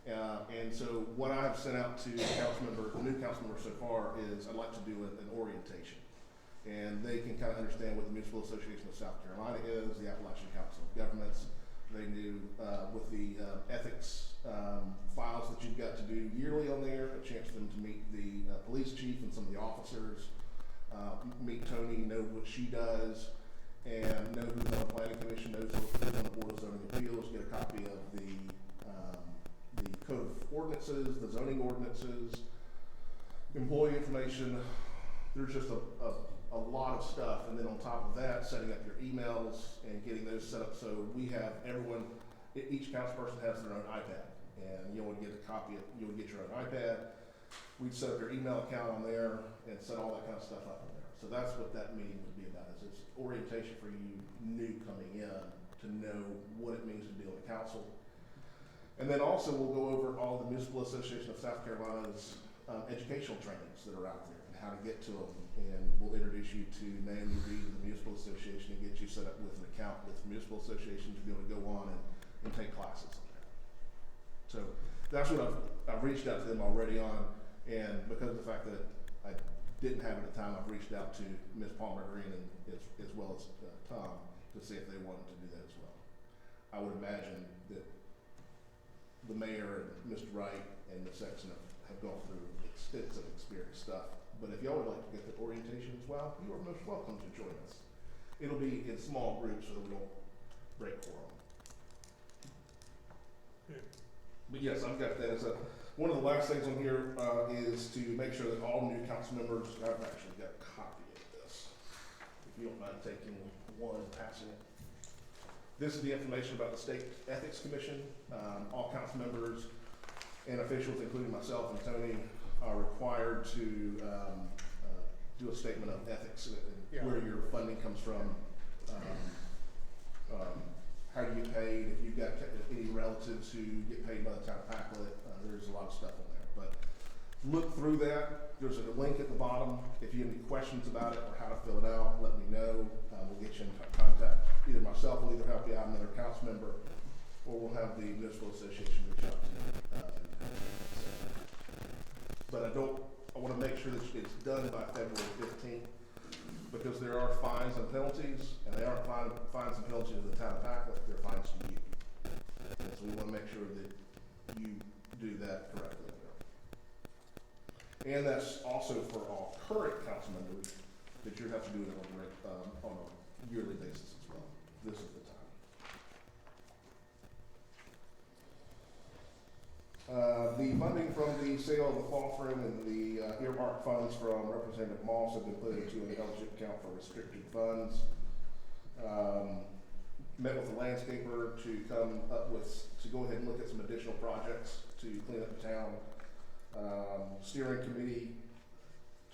And so what I've sent out to the new council members so far is I'd like to do an orientation. And they can kind of understand what the Municipal Association of South Carolina is, the Appalachian Council of Governments. They do, with the ethics files that you've got to do yearly on there, a chance for them to meet the police chief and some of the officers, meet Tony, know what she does, and know who's on the planning commission, knows who's on the Board of Zoning Appeals, get a copy of the code of ordinances, the zoning ordinances, employee information. There's just a lot of stuff, and then on top of that, setting up your emails and getting those set up so we have everyone, each council person has their own iPad, and you'll get a copy, you'll get your own iPad. We'd set up your email account on there and set all that kind of stuff up on there. So that's what that meeting would be about, is it's orientation for you new coming in to know what it means to deal with council. And then also we'll go over all the Municipal Association of South Carolina's educational trainings that are out there and how to get to them. And we'll introduce you to Naomi Reed of the Municipal Association and get you set up with an account with the Municipal Association to be able to go on and take classes on there. So that's what I've reached out to them already on, and because of the fact that I didn't have it at the time, I've reached out to Ms. Palmer Green and as well as Tom to see if they wanted to do that as well. I would imagine that the mayor and Mr. Wright and Ms. Sexton have gone through extensive experience stuff. But if y'all would like to get the orientation as well, you are most welcome to join us. It'll be in small groups so that we don't break quorum. But yes, I've got that as one of the last things on here is to make sure that all new council members, I've actually got a copy of this. If you don't mind taking one and passing it. This is the information about the State Ethics Commission. All council members and officials, including myself and Tony, are required to do a statement of ethics, where your funding comes from, how you get paid, if you've got any relatives who get paid by the town of Packlet, there's a lot of stuff on there. But look through that. There's a link at the bottom. If you have any questions about it or how to fill it out, let me know. We'll get you in contact. Either myself will either help you out, another council member, or we'll have the Municipal Association reach out to you. But I want to make sure that it's done by February 15th, because there are fines and penalties, and they aren't fines and penalties to the town of Packlet, they're fines to you. And so we want to make sure that you do that correctly. And that's also for all current council members, that you have to do it on a yearly basis as well. This is the time. The funding from the sale of the cloth room and the earmark funds from Representative Moss have been put into an LGIP account for restricted funds. Met with a landscaper to come up with, to go ahead and look at some additional projects to clean up the town. Steering committee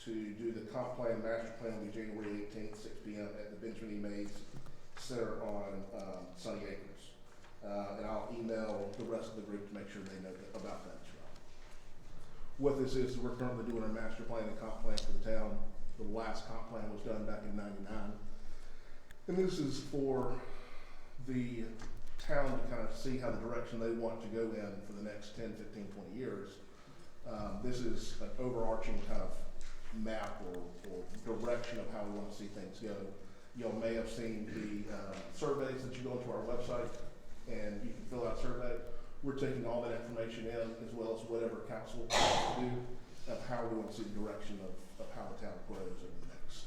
to do the comp plan, master plan will be January 18th, 6 p.m. at the Benjamin E. Mays Center on Sunny Acres. And I'll email the rest of the group to make sure they know about that as well. What this is, we're currently doing our master plan and comp plan for the town. The last comp plan was done back in '99. And this is for the town to kind of see how the direction they want to go in for the next 10, 15, 20 years. This is an overarching kind of map or direction of how we want to see things go. Y'all may have seen the surveys that you go into our website and you can fill out a survey. We're taking all that information in, as well as whatever council wants to do, of how we want to see the direction of how the town grows over the next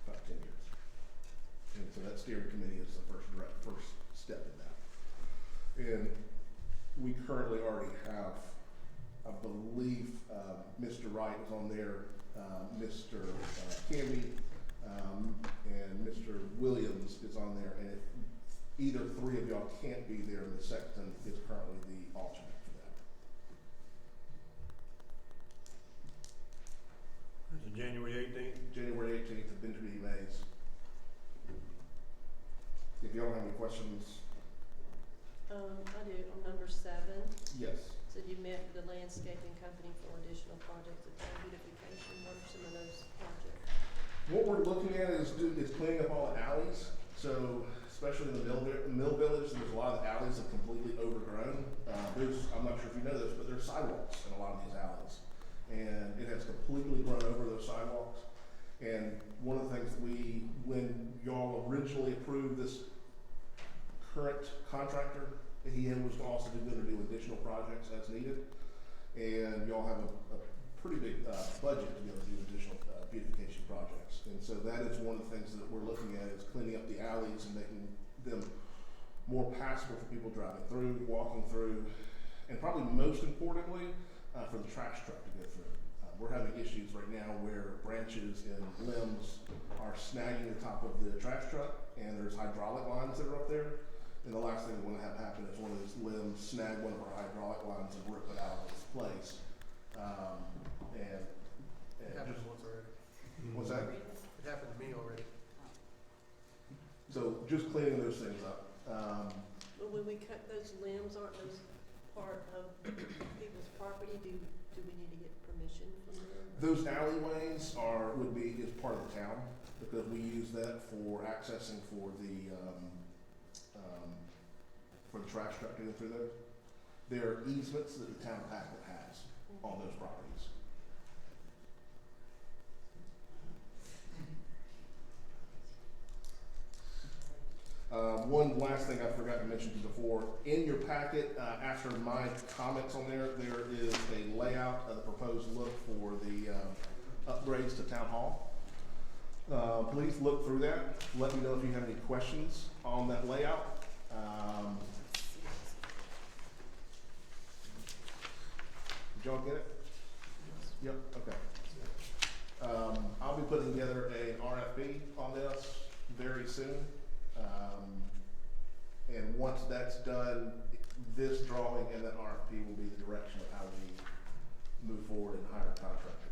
5, 10 years. And so that steering committee is the first step in that. And we currently already have, I believe, Mr. Wright is on there, Mr. Camby, and Mr. Williams is on there. And if either three of y'all can't be there, Ms. Sexton is currently the alternate for that. This is January 18th. January 18th at Benjamin E. Mays. If y'all have any questions, I do, on number 7, yes. said you met with the landscaping company for additional projects at town beautification. What are some of those projects? What we're looking at is cleaning up all the alleys. So especially in the mill village, there's a lot of alleys that are completely overgrown. I'm not sure if you know this, but there's sidewalks in a lot of these alleys. And it has completely grown over those sidewalks. And one of the things when y'all originally approved this current contractor, he was also going to do additional projects as needed. And y'all have a pretty big budget to be able to do additional beautification projects. And so that is one of the things that we're looking at is cleaning up the alleys and making them more passable for people driving through, walking through, and probably most importantly, for the trash truck to go through. We're having issues right now where branches and limbs are snagging the top of the trash truck, and there's hydraulic lines that are up there. And the last thing we want to have happen is one of those limbs snag one of our hydraulic lines and rip it out of its place. It happened once already. What's that? It happened to me already. So just cleaning those things up. But when we cut those limbs, aren't those part of people's property? Do we need to get permission from them? Those alleyways is part of the town because we use that for accessing for the trash truck to go through those. There are easements that the town of Hackett has on those properties. One last thing I forgot to mention to you before. In your packet, after my comments on there is a layout of the proposed look for the upgrades to Town Hall. Please look through that. Let me know if you have any questions on that layout. Did y'all get it? Yep, okay. I'll be putting together an RFP on this very soon. And once that's done, this drawing and that RFP will be the direction of how we move forward and hire a contractor.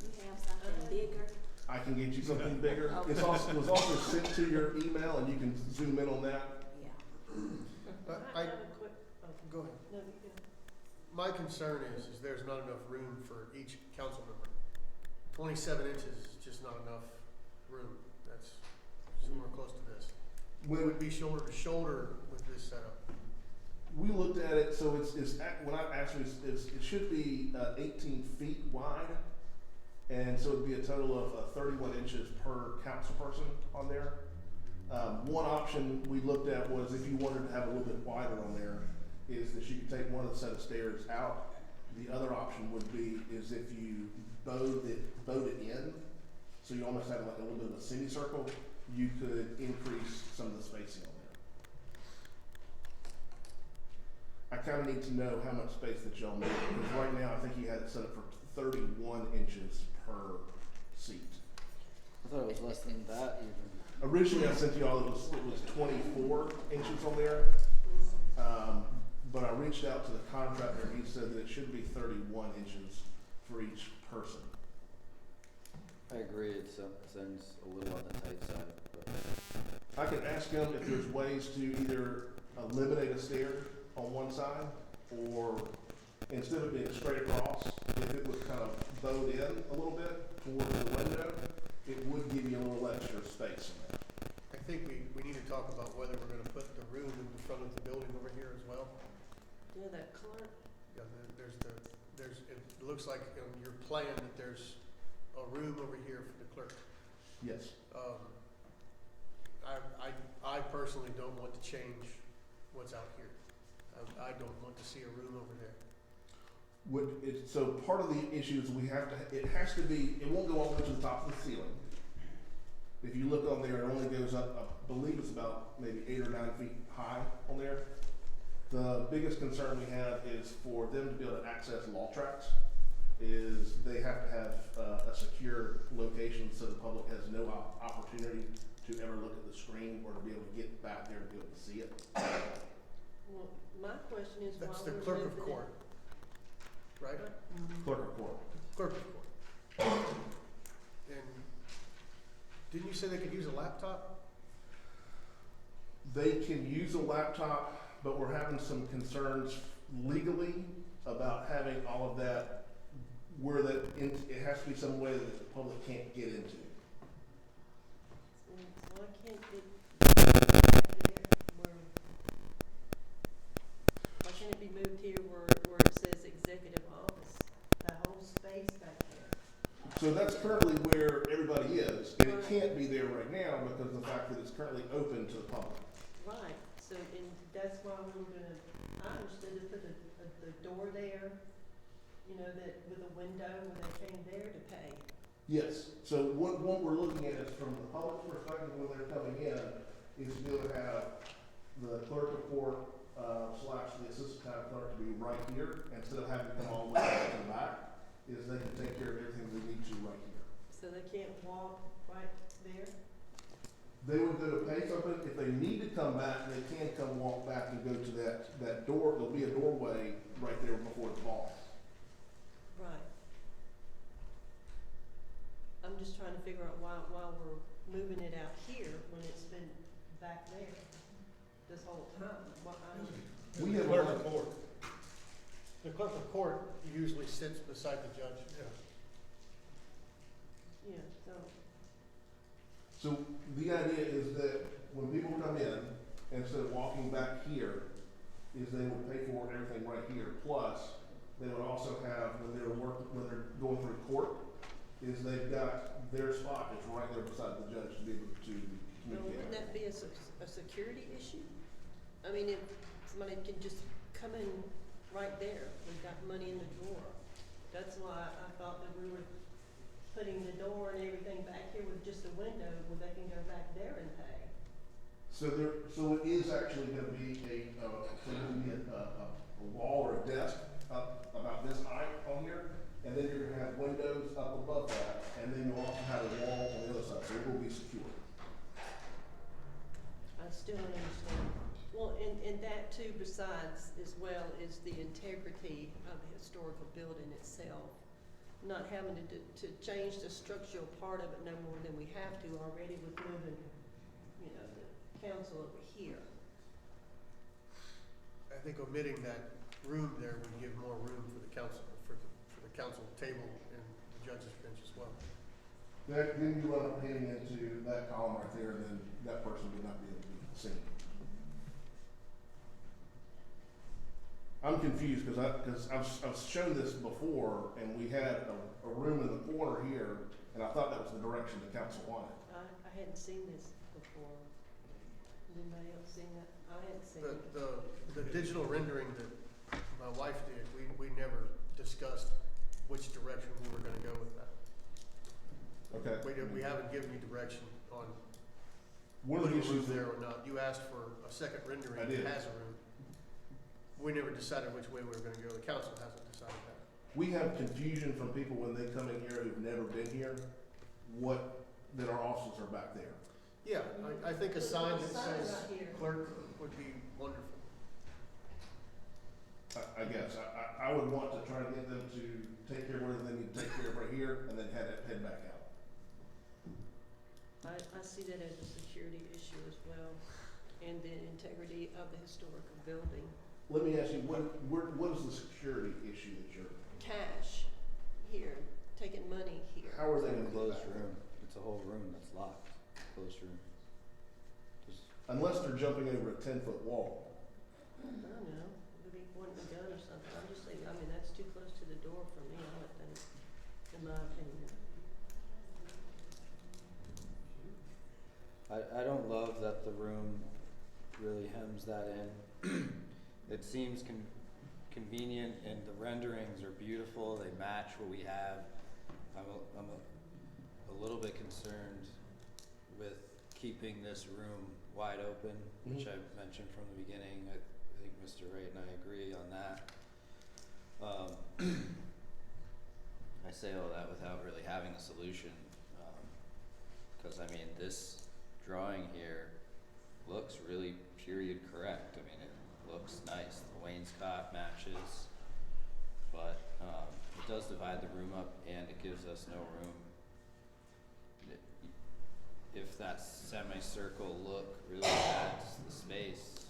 You have something bigger? I can get you something bigger. Okay. It was also sent to your email, and you can zoom in on that. Yeah. I have a quick, Go ahead. no, you go. My concern is there's not enough room for each council member. 27 inches is just not enough room. That's somewhere close to this. We would be shoulder to shoulder with this setup. We looked at it, so it should be 18 feet wide, and so it'd be a total of 31 inches per council person on there. One option we looked at was if you wanted to have a little bit wider on there, is that you could take one of the set of stairs out. The other option would be is if you bowed it in, so you almost have like a little bit of a semicircle, you could increase some of the spacing on there. I kind of need to know how much space that y'all need, because right now I think you had it set up for 31 inches per seat. I thought it was less than that even. Originally I sent you all, it was 24 inches on there. But I reached out to the contractor and he said that it should be 31 inches for each person. I agree, it sounds a little on the tight side, but. I can ask him if there's ways to either eliminate a stair on one side, or instead of being straight across, if it was kind of bowed in a little bit towards the window, it would give you a little extra space in there. I think we need to talk about whether we're gonna put the room in the front of the building over here as well. Yeah, that clerk, Yeah, it looks like on your plan that there's a room over here for the clerk. Yes. I personally don't want to change what's out here. I don't want to see a room over there. So part of the issue is it won't go all the way to the top of the ceiling. If you look on there, it only goes up, I believe it's about maybe 8 or 9 feet high on there. The biggest concern we have is for them to be able to access law tracks, is they have to have a secure location so the public has no opportunity to ever look at the screen or to be able to get back there to be able to see it. well, my question is why That's the we're clerk moving of court, right? Clerk of court. Clerk of court. And didn't you say they could use a laptop? They can use a laptop, but we're having some concerns legally about having all of that where it has to be some way that the public can't get into. So why can't it be back there where, why can't it be moved here where it says executive office? That whole space back there. So that's currently where everybody is, and it can't be there right now because of the fact that it's currently open to the public. Right, so, and that's why we were gonna, I understood to put the door there, you know, that with a window when they came there to pay. Yes, so what we're looking at is from the public's perspective when they're coming in, is to be able to have the clerk of court, slash the assistant town clerk to be right here, instead of having to come all the way back to the back, is they can take care of everything they need to right here. So they can't walk right there? They would go to pay something, if they need to come back, they can come walk back and go to that door, there'll be a doorway right there before the bar. Right. I'm just trying to figure out why we're moving it out here when it's been back there this whole time. We have Clerk a- of court. The clerk of court usually sits beside the judge. Yeah, so, So the idea is that when people come in, instead of walking back here, is they would pay for everything right here, plus they would also have, when they're going through court, is they've got their spot is right there beside the judge to be able to well, wouldn't communicate. that be a security issue? I mean, if somebody can just come in right there, we've got money in the drawer. That's why I thought that we were putting the door and everything back here with just a window where they can go back there and pay. So it is actually gonna be a wall or a desk up about this height on here, and then you're gonna have windows up above that, and then you'll also have a wall on the other side, so it will be secure. I still don't understand. Well, and that too, besides, as well, is the integrity of the historical building itself. Not having to change the structural part of it no more than we have to already with moving, you know, the council over here. I think omitting that room there would give more room for the council, for the council table and the judge's bench as well. Then you run up heading into that column right there, and then that person would not be able to be seen. I'm confused because I've shown this before, and we had a room in the corner here, and I thought that was the direction the council wanted. I hadn't seen this before. Anybody else seen that? I hadn't seen it. The digital rendering that my wife did, we never discussed which direction we were gonna go with that. Okay. We haven't given you direction on One of the putting a room issues there or not. You asked for a second rendering I that did. has a room. We never decided which way we were gonna go. The council hasn't decided that. we have confusion from people when they come in here who've never been here, that our offices are back there. Yeah, I think a sign that Sign says right here. clerk would be wonderful. I guess, I would want to try to get them to take care of whatever they need to take care of right here, and then head back out. I see that as a security issue as well, and the integrity of the historical building. Let me ask you, what is the security issue that you're, Cash here, taking money here. how are they gonna get Closed back? room, it's a whole room that's locked, closed room. Just, Unless they're jumping over a 10-foot wall. I don't know, maybe pointing a gun or something. I'm just saying, I mean, that's too close to the door for me, I think, in my opinion. I don't love that the room really hems that in. It seems convenient, and the renderings are beautiful, they match what we have. I'm a little bit concerned with keeping this room wide open, which I mentioned from the beginning. I think Mr. Wright and I agree on that. I say all that without really having a solution, cause I mean, this drawing here looks really period correct. I mean, it looks nice, the wainscot matches, but, it does divide the room up and it gives us no room. if that semicircle look really adds to the space,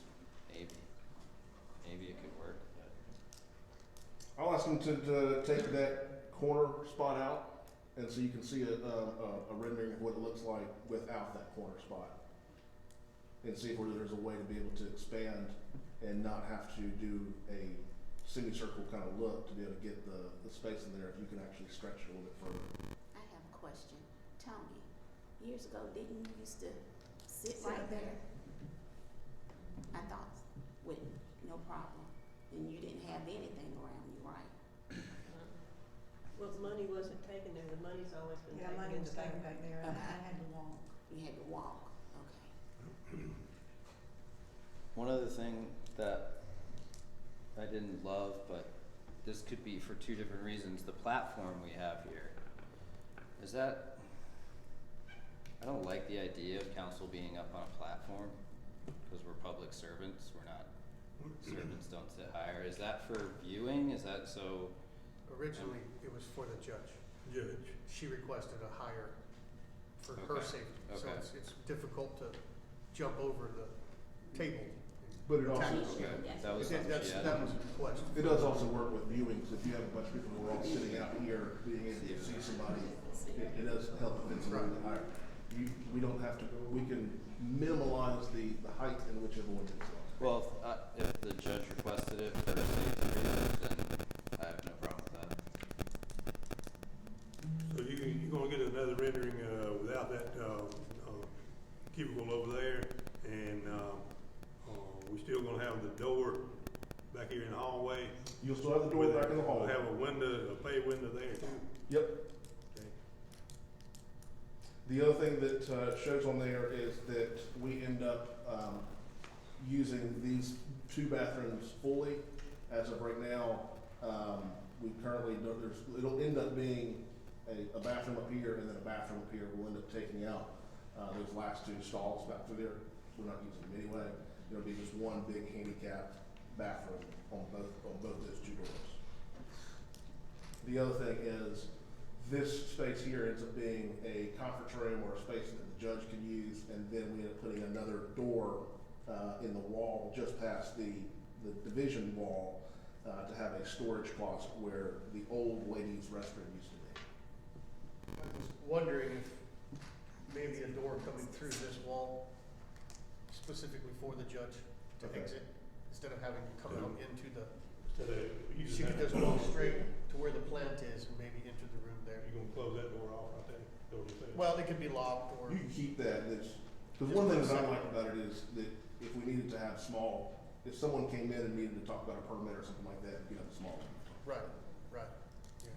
maybe it could work, but. I'll ask them to take that corner spot out, and so you can see a rendering of what it looks like without that corner spot. And see if there's a way to be able to expand and not have to do a semicircle kind of look to be able to get the space in there if you can actually stretch it a little bit further. I have a question. Tony, years ago, didn't you used to sit right there? I thought, with no problem. And you didn't have anything around you, right? Well, the money wasn't taken there, the money's always been Yeah, taken money in was the taken back. back there, and I had to walk. You had to walk, okay. One other thing that I didn't love, but this could be for two different reasons, the platform we have here. Is that, I don't like the idea of council being up on a platform, because we're public servants, we're not, servants don't sit higher. Is that for viewing? Is that so? Originally, it was for the judge. Judge. She requested a higher for her Okay, safety. So okay. it's difficult to jump over the table. But it also, Okay, that was something she had. That was a request. it does also work with viewings. If you have a bunch of people who are all sitting out here, being able to see somebody, it does help if it's a little bit higher. We don't have to, we can minimize the height in which everyone is. Well, if the judge requested it for safety reasons, then I have no problem with that. So you're gonna get another rendering, without that, cubicle over there, and, we're still gonna have the door back here in the hallway. You'll still have the door back in the hall. We'll have a window, a pay window there too. Yep. Okay. The other thing that shows on there is that we end up using these two bathrooms fully. As of right now, we currently don't, it'll end up being a bathroom up here and then a bathroom up here. We'll end up taking out those last two stalls back through there. We're not using them anyway. It'll be just one big handicap bathroom on both those two doors. The other thing is, this space here ends up being a conference room or a space that the judge can use, and then we end up putting another door in the wall just past the division wall to have a storage closet where the old ladies' restroom used to be. I was wondering if maybe a door coming through this wall specifically for the judge to Okay. exit, instead of having to come out into the, Instead of using she could that- just go straight to where the plant is and maybe enter the room there. You're gonna close that door off right there, door to the Well, it could be locked or, You can keep that, because one thing that I like about it is that if we needed to have small, if someone came in and needed to talk about a permit or something like that, you could have a small one. right, yeah.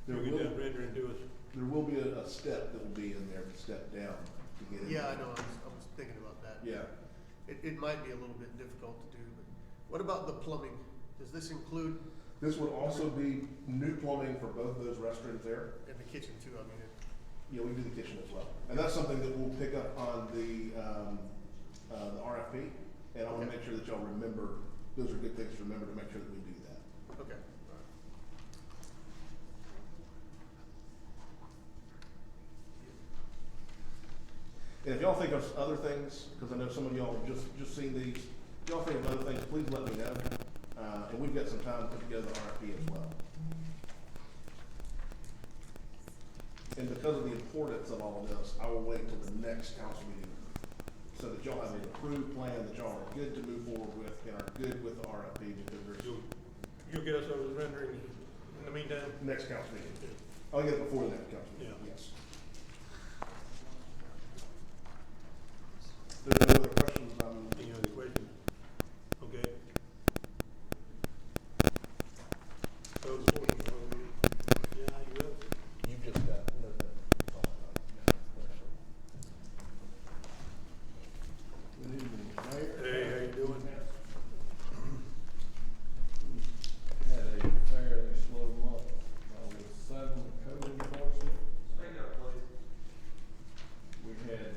There You get will, that rendering to us. there will be a step that will be in there to step down to get in. Yeah, I know, I was thinking about that. Yeah, It might be a little bit difficult to do, but what about the plumbing? Does this include this would also be new plumbing for both those restrooms there. in the kitchen too? I mean, Yeah, we do the kitchen as well. And that's something that we'll pick up on the RFP, and I wanna make sure that y'all remember, those are good things to remember to make sure that we do that. okay. And if y'all think of other things, because I know some of y'all have just seen these, if y'all think of other things, please let me know. And we've got some time to put together the RFP as well. And because of the importance of all of this, I will wait till the next council meeting so that y'all have an approved plan that y'all are good to move forward with and are good with the RFP, because there's You'll get us those renderings in the meantime? next council meeting. I'll get it before the next council meeting, Yeah. yes. If there's no other questions, Any other questions? Okay. So the fourth, yeah, you up? you've just got, Good evening, Mayor. Hey, how you doing? Had a fairly slow month, with 7 code enforcement. Speak up, please. We had,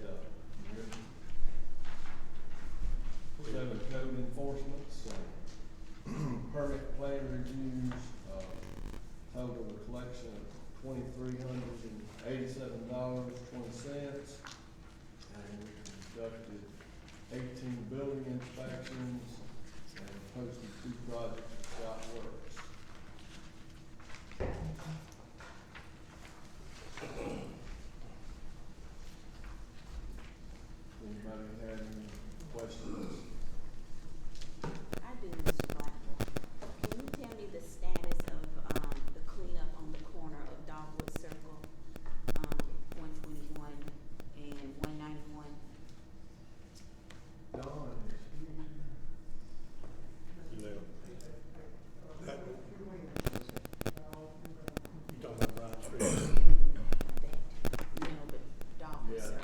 $157.20. And we conducted 18 building inspections and posted 2 projects at Scott Works. Anybody have any questions? I do, Mr. Blackwell. Can you tell me the status of, the cleanup on the corner of Dogwood Circle, 121 and 191? Dawn is You know, that, you talking about Bryant Street? That, but Dogwood Yeah. Circle.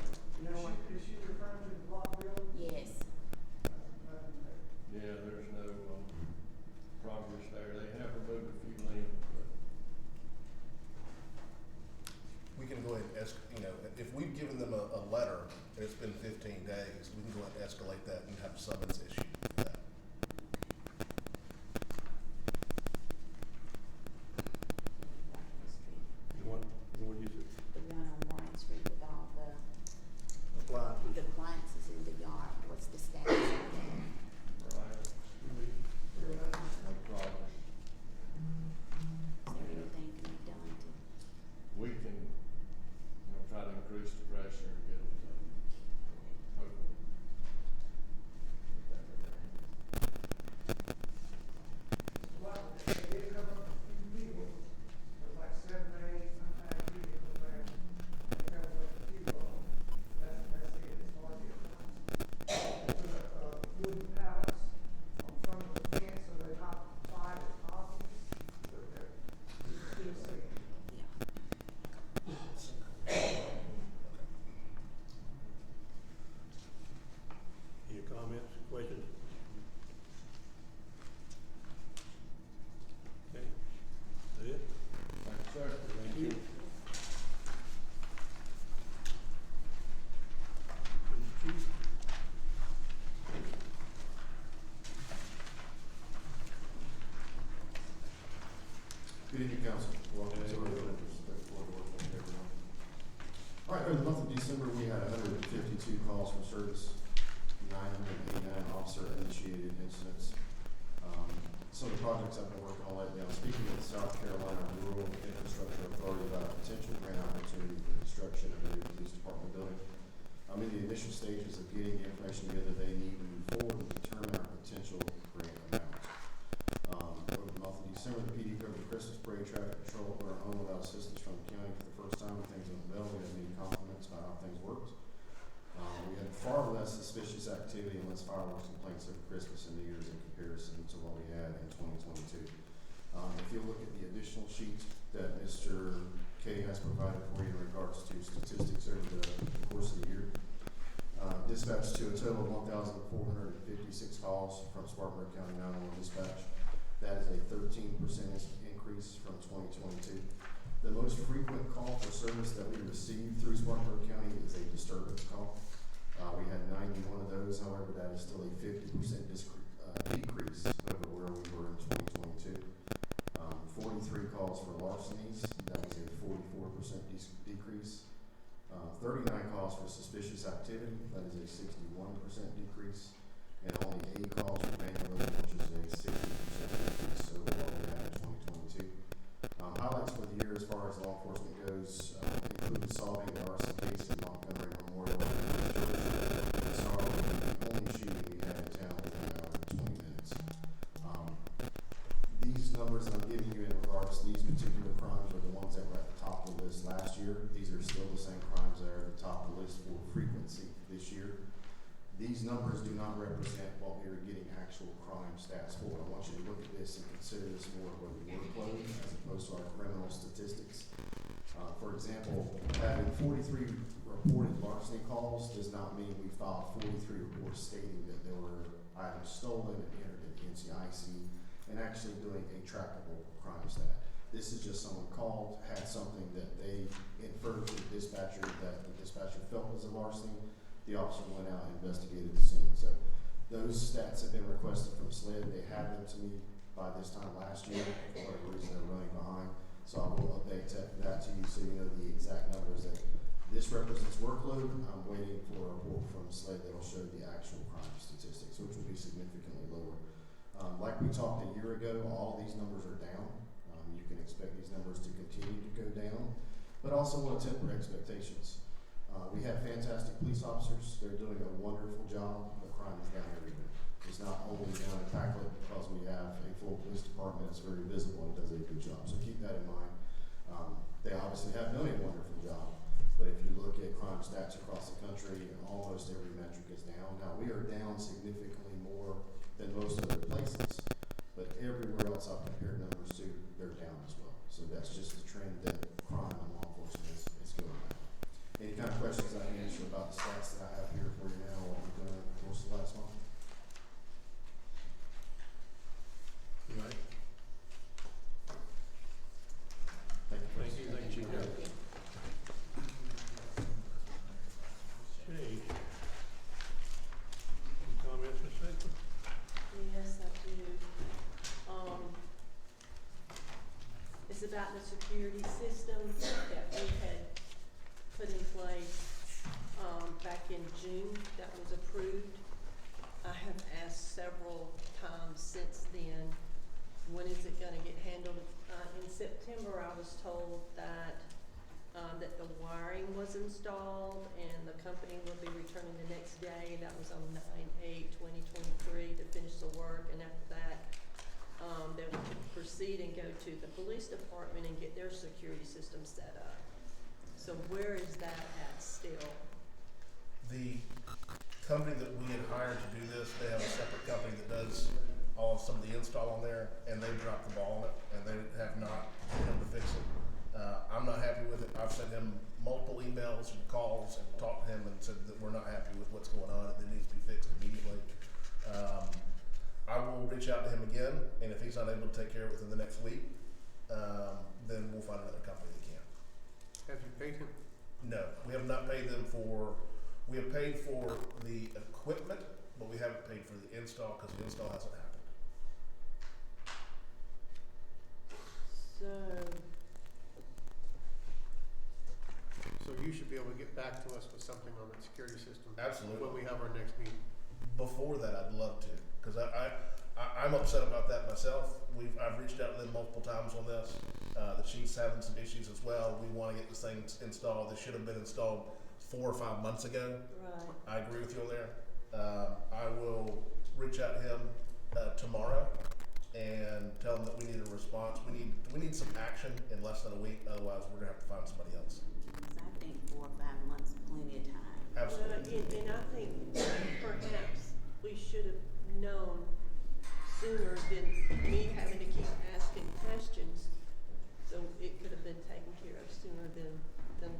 Is she referring to the block building? Yes. yeah, there's no, progress there. They have removed a few limbs, but We can go ahead and if we've given them a letter and it's been 15 days, we can go ahead and escalate that and have summons issued for that. Bryant Street. The one you said, The one on Bryant Street with all the appliances. appliances in the yard. What's the status of that? right, no progress. Is there anything can be done to? We can, try to increase the pressure and get them to, hopefully. get that repaired. Well, they did cover up a few people, it was like 7 or 8, sometimes vehicles there. They covered up a few of them. That's it, as far as the appliances. They put up, wooden pallets on front of the fence so they're not wide as possible. But they're still safe. Yeah. Any comments, questions? Okay, that it? Thank you, sir. Thank you. Chief? Good evening, council. Welcome to our meeting. Look forward to working with everyone. All right, during the month of December, we had 152 calls for service, 989 officer-initiated incidents. Some of the projects I've been working on lately, I'm speaking with the South Carolina Rural Infrastructure Authority about a potential grant opportunity for construction of a new police department building. I'm in the initial stages of getting the information together they need to move forward and determine our potential grant amount. Over the month of December, the PD covered the Christmas parade, traffic control, went home without assistance from the county for the first time. Things went well. We had many compliments about how things worked. We had far less suspicious activity and less fireworks complaints over Christmas and New Year's in comparison to what we had in 2022. If you look at the additional sheet that Mr. K has provided for you in regards to statistics over the course of the year, dispatched to a total of 1,456 calls from Spartanburg County 911 dispatch. That is a 13% increase from 2022. The most frequent call for service that we received through Spartanburg County is a disturbance call. We had 91 of those, however, that is still a 50% decrease over where we were in 2022. 43 calls for larcenies, that was a 44% decrease. 39 calls for suspicious activity, that is a 61% decrease. And only 8 calls for vandalism, which is a 60% increase over what we had in 2022. Highlights for the year as far as law enforcement goes include solving the arson case in Montgomery Memorial and Georgia. It's the only shooting we had in town within an hour and 20 minutes. These numbers that I'm giving you in regards to these particular crimes are the ones that were at the top of the list last year. These are still the same crimes that are at the top of the list for frequency this year. These numbers do not represent what we are getting actual crime stats for. I want you to look at this and consider this more of a workload as opposed to our criminal statistics. For example, having 43 reported larceny calls does not mean we filed 43 reports stating that there were items stolen and entered into NCIC and actually doing a trackable crime stat. This is just someone called, had something that they inferred to the dispatcher that the dispatcher felt was a larceny. The officer went out and investigated the scene. So those stats have been requested from SLED. They had them to me by this time last year. For whatever reason, they're running behind. So I will update that to you so you know the exact numbers that workload. I'm waiting for a report from Slade that'll show the actual crime statistics, which will be significantly lower. Like we talked a year ago, all of these numbers are down. You can expect these numbers to continue to go down, but also want to temper expectations. We have fantastic police officers. They're doing a wonderful job, but crime is down everywhere. It's not only down in Packlet because we have a full police department that's very visible and does a good job. So keep that in mind. They obviously have done a wonderful job, but if you look at crime stats across the country, almost every metric is down. Now, we are down significantly more than most other places, but everywhere else I've compared numbers to, they're down as well. So that's just the trend that crime and law enforcement is going down. Any kind of questions I can answer about the stats that I have here for you now, what we've done over the course of the last month? Right. Thank you. Thank you, Chief. Okay. Any comments, Ms. Hickman? Yes, I do. It's about the security system that we had put in place, back in June, that was approved. I have asked several times since then, when is it gonna get handled? In September, I was told that the wiring was installed and the company would be returning the next day. That was on 9/8/2023 to finish the work, and after that, they would proceed and go to the police department and get their security system set up. So where is that at still? The company that we had hired to do this, they have a separate company that does some of the install on there, and they've dropped the ball on it, and they have not been able to fix it. I'm not happy with it. I've sent him multiple emails and calls and talked to him and said that we're not happy with what's going on, and it needs to be fixed immediately. I will reach out to him again, and if he's not able to take care of it within the next week, then we'll find another company that can. Have you paid him? No, we have not paid them we have paid for the equipment, but we haven't paid for the install because the install hasn't happened. So you should be able to get back to us with something on that security system. Absolutely. When we have our next meeting. Before that, I'd love to, because I'm upset about that myself. I've reached out to them multiple times on this. The chief's having some issues as well. We want to get this thing installed. This should have been installed 4 or 5 months ago. Right. I agree with you on there. I will reach out to him tomorrow and tell him that we need a response. We need some action in less than a week. Otherwise, we're gonna have to find somebody else. I think 4 or 5 months, plenty of time. Absolutely. And I think perhaps we should have known sooner than me having to keep asking questions. So it could have been taken care of sooner than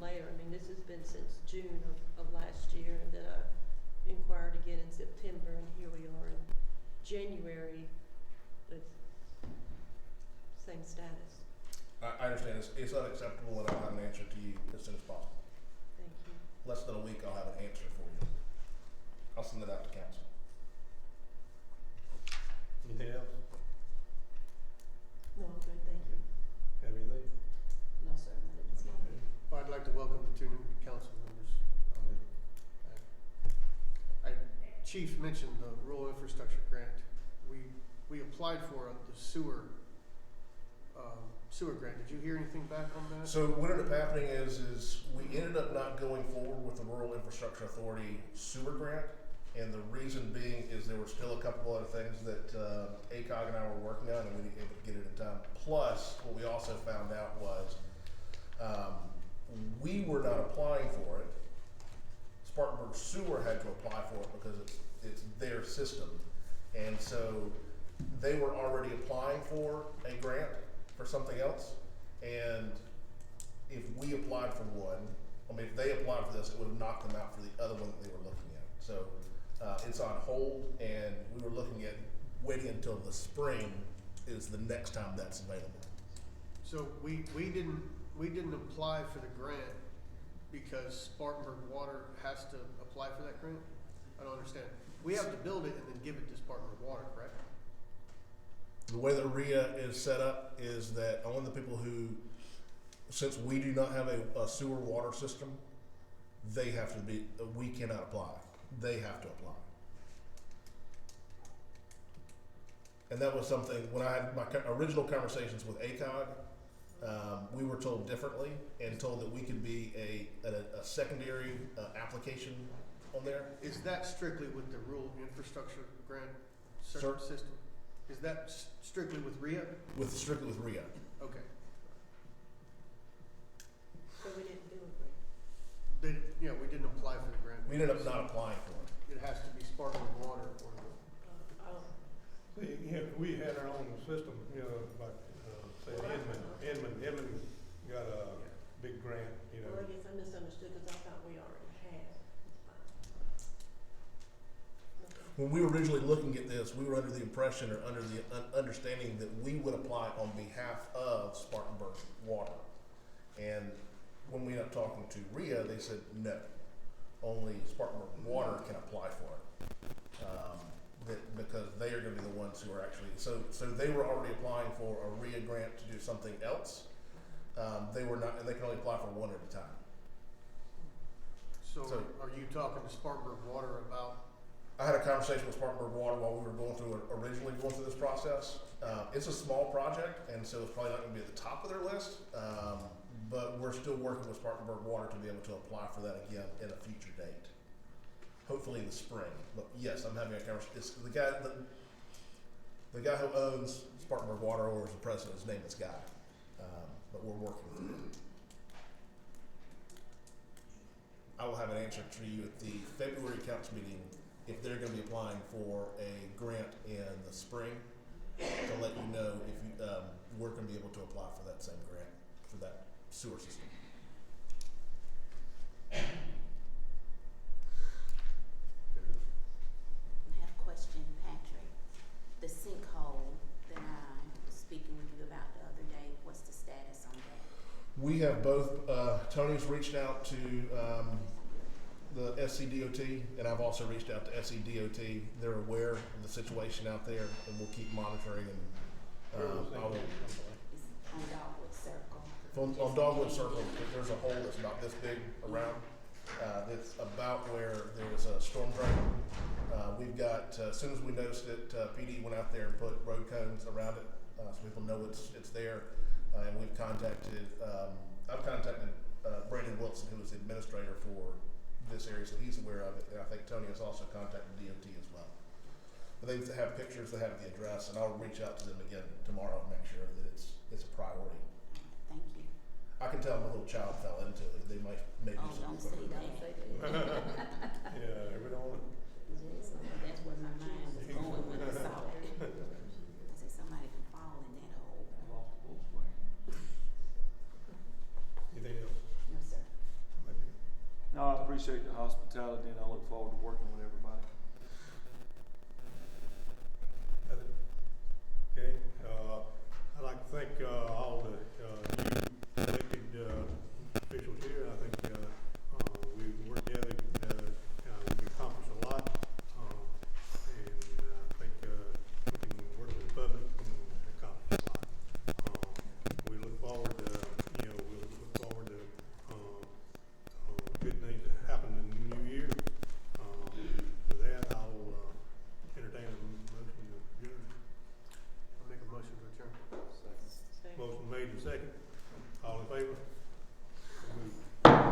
later. I mean, this has been since June of last year, and then I inquired again in September, and here we are in January with same status. I understand. It's unacceptable, and I'll have an answer to you as soon as possible. Thank you. Less than a week, I'll have an answer for you. I'll send it out to council. Anything else? No, I'm good, thank you. Have anything? No, sir, not at this moment. Well, I'd like to welcome the 2 new council members. Chief mentioned the rural infrastructure grant. We applied for the sewer grant. Did you hear anything back on that? So what ended up happening is we ended up not going forward with the Rural Infrastructure Authority sewer grant, and the reason being is there were still a couple other things that ACOG and I were working on, and we didn't able to get it in time. Plus, what we also found out was we were not applying for it. Spartanburg Sewer had to apply for it because it's their system, and so they were already applying for a grant for something else, and if we applied for one, if they applied for this, it would have knocked them out for the other one that they were looking at. So it's on hold, and we were looking at waiting until the spring is the next time that's available. So we didn't apply for the grant because Spartanburg Water has to apply for that grant? I don't understand. We have to build it and then give it to Spartanburg Water, correct? The way that RIA is set up is that only the people who, since we do not have a sewer water system, they have to be, we cannot apply. They have to apply. And that was something, when I had my original conversations with ACOG, we were told differently and told that we could be a secondary application on there. Is that strictly with the rural infrastructure grant Sir? system? Is that strictly with RIA? Strictly with RIA. Okay. So we didn't do it, We didn't apply for the grant. We ended up not applying for it. It has to be sparkling water or See, we had our own system, like, say Inman got a big grant, Well, I guess I misunderstood because I thought we already had. Okay. When we were originally looking at this, we were under the impression or under the understanding that we would apply on behalf of Spartanburg Water. And when we ended up talking to RIA, they said no, only Spartanburg Water can apply for it. Because they are going to be the ones who are actually, so they were already applying for a RIA grant to do something else. They were not, and they can only apply for one at a time. So are you talking to Spartanburg Water about? I had a conversation with Spartanburg Water while we were originally going through this process. It's a small project, and so it's probably not going to be at the top of their list. But we're still working with Spartanburg Water to be able to apply for that again in a future date. Hopefully in the spring. But yes, I'm having a conversation. It's the guy who owns Spartanburg Water, or is the president, his name is Guy. But we're working with him. I will have an answer to you at the February council meeting if they're going to be applying for a grant in the spring, to let you know if we're going to be able to apply for that same grant for that sewer system. I have a question, Patrick. The sinkhole that I was speaking with you about the other day, what's the status on that? We have both, Tony's reached out to the SCDOT, and I've also reached out to SCDOT. They're aware of the situation out there, and we'll keep monitoring. And It's on Dogwood Circle. on Dogwood Circle, there's a hole that's about this big around. That's about where there's a storm drain. We've got, as soon as we noticed it, PD went out there and put road cones around it, so people know it's there. And we've contacted, I've contacted Brandon Wilson, who is the administrator for this area, so he's aware of it. And I think Tony has also contacted DOT as well. But they have pictures, they have the address, and I'll reach out to them again tomorrow and make sure that it's a priority. Thank you. I can tell a little child fell into it. They might maybe Oh, don't say that. Yeah, every now and then. That's where my mind was going when I saw it. I said, somebody can fall in that hole. Anything else? No, sir. No, I appreciate the hospitality, and I look forward to working with everybody. Nothing? Okay, I'd like to thank, all the, new elected, officials here. I think, we've worked together, we've accomplished a lot. And I think, we can work with the public and accomplish a lot. We look forward to, we look forward to, good things that happen in the new year. With that, I'll, entertain a motion to adjourn. I'll make a motion to adjourn. Second. Motion made and second. All in favor?